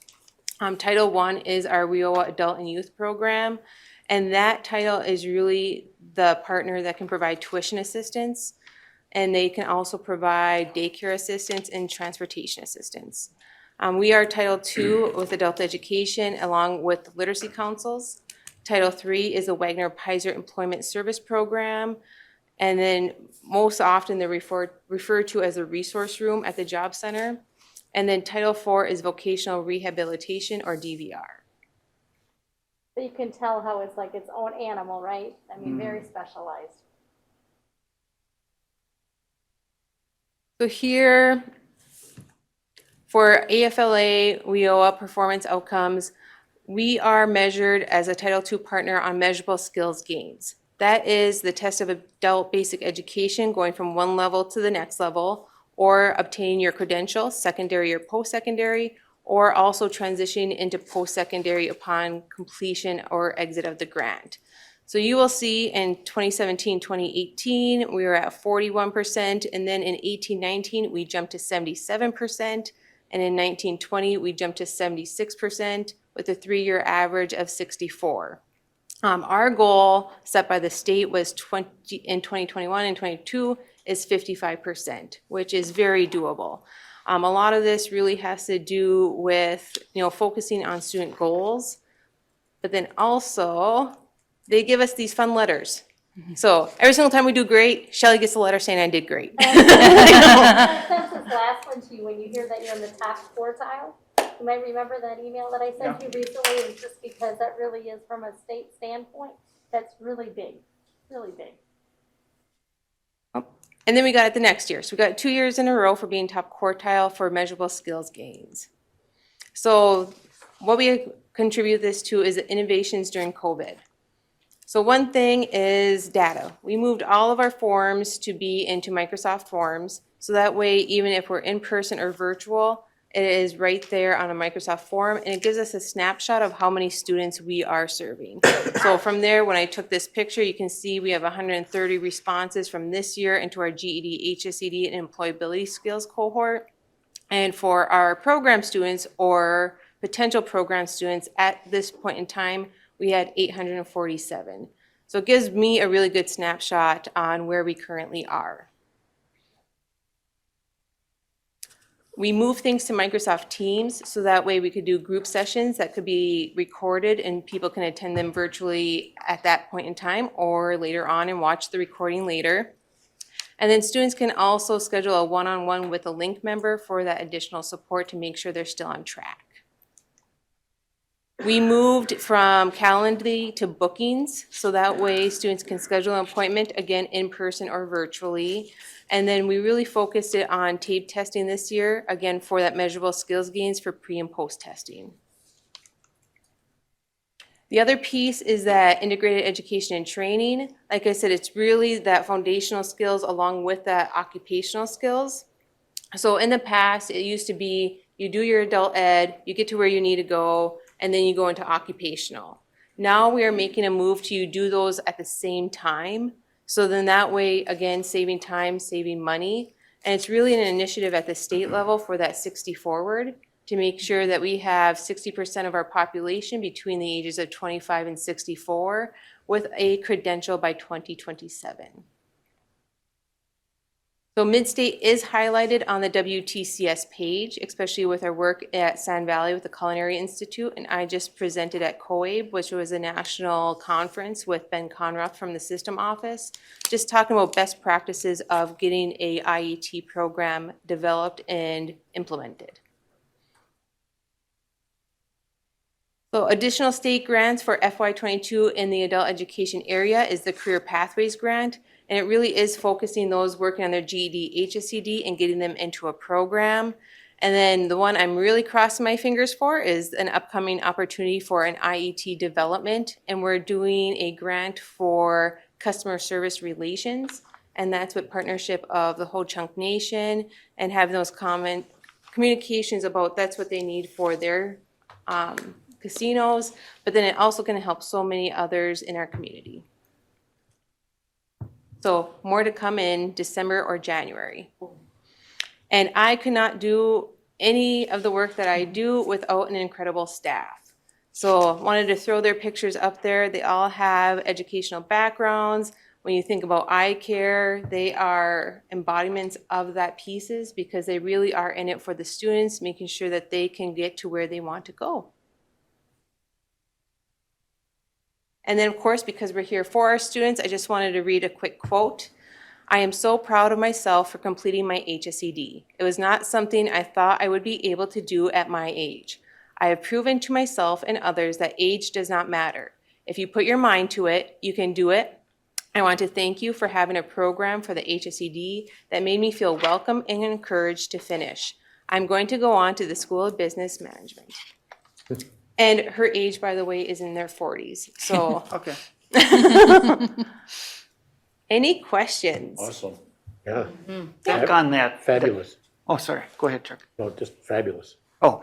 Title I is our WIOA Adult and Youth Program, and that title is really the partner that can provide tuition assistance, and they can also provide daycare assistance and transportation assistance. We are Title II with adult education along with literacy councils. Title III is the Wagner-Pizer Employment Service Program, and then most often they're referred to as a resource room at the job center. And then Title IV is vocational rehabilitation or DVR. But you can tell how it's like its own animal, right? I mean, very specialized. So here, for AFLA, WIOA performance outcomes, we are measured as a Title II partner on measurable skills gains. That is the test of adult basic education going from one level to the next level, or obtaining your credential, secondary or post-secondary, or also transitioning into post-secondary upon completion or exit of the grant. So you will see in 2017, 2018, we were at 41%, and then in 18-19, we jumped to 77%, and in 19-20, we jumped to 76%, with a 3-year average of 64. Our goal set by the state was in 2021 and 22 is 55%, which is very doable. A lot of this really has to do with, focusing on student goals, but then also they give us these fun letters. So every single time we do great, Shelly gets a letter saying I did great. I sent this last one to you when you hear that you're in the top quartile. You might remember that email that I sent you recently, and just because that really is from a state standpoint, that's really big, really big. And then we got it the next year. So we got 2 years in a row for being top quartile for measurable skills gains. So what we contribute this to is the innovations during COVID. So one thing is data. We moved all of our forms to be into Microsoft Forms. So that way, even if we're in person or virtual, it is right there on a Microsoft form, and it gives us a snapshot of how many students we are serving. So from there, when I took this picture, you can see we have 130 responses from this year into our GED, HSED, and employability skills cohort. And for our program students or potential program students at this point in time, we had 847. So it gives me a really good snapshot on where we currently are. We move things to Microsoft Teams, so that way we could do group sessions that could be recorded and people can attend them virtually at that point in time or later on and watch the recording later. And then students can also schedule a one-on-one with a link member for that additional support to make sure they're still on track. We moved from Calendly to bookings, so that way students can schedule an appointment, again, in person or virtually. And then we really focused it on tape testing this year, again, for that measurable skills gains for pre and post testing. The other piece is that integrated education and training. Like I said, it's really that foundational skills along with that occupational skills. So in the past, it used to be you do your adult ed, you get to where you need to go, and then you go into occupational. Now we are making a move to do those at the same time. So then that way, again, saving time, saving money. And it's really an initiative at the state level for that 60 forward to make sure that we have 60% of our population between the ages of 25 and 64 with a credential by 2027. So Midstate is highlighted on the WTCS page, especially with our work at Sand Valley with the Culinary Institute. And I just presented at COABE, which was a national conference with Ben Conroth from the system office, just talking about best practices of getting a IET program developed and implemented. So additional state grants for FY22 in the adult education area is the Career Pathways Grant. And it really is focusing those working on their GED, HSED, and getting them into a program. And then the one I'm really crossing my fingers for is an upcoming opportunity for an IET development. And we're doing a grant for customer service relations. And that's with partnership of the Whole Chunk Nation and having those common communications about that's what they need for their, because casinos, but then it also can help so many others in our community. So more to come in December or January. And I could not do any of the work that I do without an incredible staff. So wanted to throw their pictures up there. They all have educational backgrounds. When you think about eye care, they are embodiments of that pieces because they really are in it for the students, making sure that they can get to where they want to go. And then, of course, because we're here for our students, I just wanted to read a quick quote. I am so proud of myself for completing my HSED. It was not something I thought I would be able to do at my age. I have proven to myself and others that age does not matter. If you put your mind to it, you can do it. I want to thank you for having a program for the HSED that made me feel welcome and encouraged to finish. I'm going to go on to the School of Business Management. And her age, by the way, is in their 40s. So, Okay. any questions? Awesome. Yeah. Back on that. Fabulous. Oh, sorry. Go ahead, Chuck. No, just fabulous. Oh,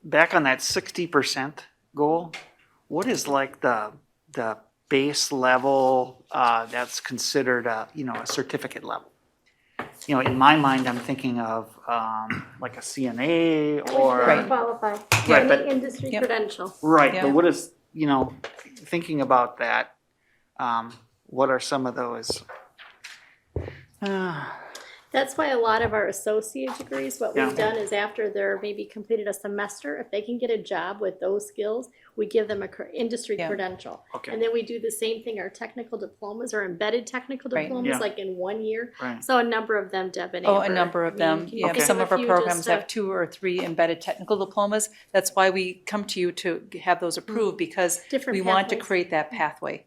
back on that 60% goal, what is like the base level that's considered a certificate level? In my mind, I'm thinking of like a CNA or Qualify. Right, but- Any industry credential. right. Yeah. But what is thinking about that? What are some of those? That's why a lot of our associate degrees, what Yeah. we've done is after they're maybe completed a semester, if they can get a job with those skills, we give them a industry Yeah. credential. Okay. And then we do the same thing, our technical diplomas or embedded technical Right. diplomas, Yeah. like in 1 year. Right. So a number of them, Deb and Oh, a Amber. number of I them. mean, can you Yeah, think some of of a our few programs just have to- 2 or 3 embedded technical diplomas. That's why we come to you to have those approved, because Different we want to pathways. create that pathway.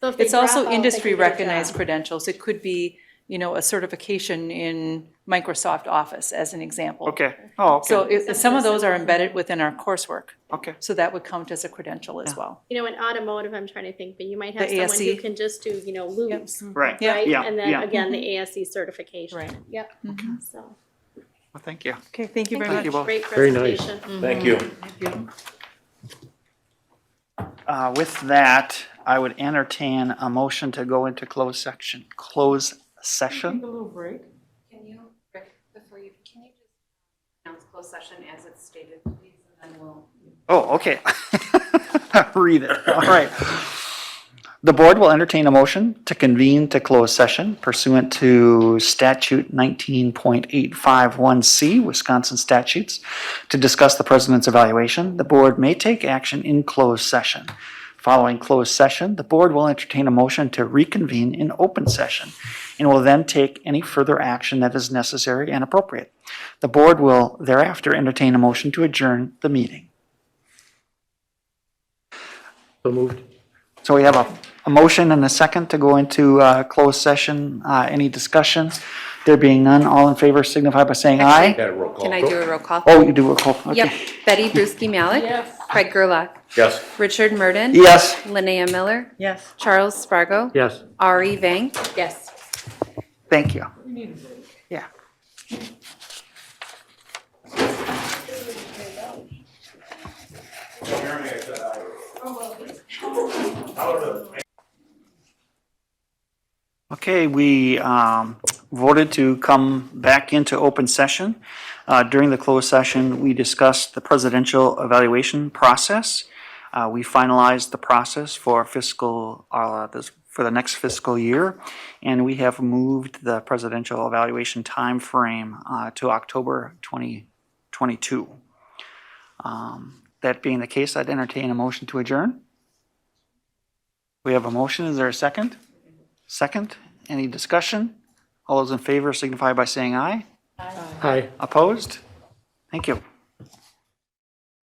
So if they It's drop also out, they industry can get a recognized job. credentials. It could be, a certification in Microsoft Office, as an example. Okay. Oh, okay. So some of those are embedded within our coursework. Okay. So that would count as a credential as well. In automotive, I'm trying to think, but you might have The someone who ASE. can just do, lubes. Right. Yeah. Right? Yeah. And then Yeah. again, the ASE certification. Right. Yep. So, Well, thank you. Okay, thank you very Thank much. you both. great Very nice. presentation. Thank you. With that, I would entertain a motion to go into closed session. Take a little break. Can you, Rick, before you, can you just announce closed session as it's stated, please, and then we'll. Oh, okay. Read it. All right. The board will entertain a motion to convene to closed session pursuant to statute 19.851C, Wisconsin statutes, to discuss the president's evaluation. The board may take action in closed session. Following closed session, the board will entertain a motion to reconvene in open session and will then take any further action that is necessary and appropriate. The board will thereafter entertain a motion to adjourn the meeting. So moved. So we have a motion and a second to go into closed session. Any discussion? There being none, all in favor signify by saying aye. Got a roll call. Can I do a roll call? Oh, you do a call. Okay. Yep. Betty Brusky Malik. Yes. Craig Gerlach. Yes. Richard Murden. Yes. Linnea Miller. Yes. Charles Spargo. Yes. Ari Vang. Yes. Thank you. We need a break. Yeah. Okay, we voted to come back into open session. During the closed session, we discussed the presidential evaluation process. We finalized the process for for the next fiscal year, and we have moved the presidential evaluation timeframe to October 2022. That being the case, I'd entertain a motion to adjourn. We have a motion. Is there a second? Second. Any discussion? All those in favor signify by saying aye. Aye. Opposed? Thank you.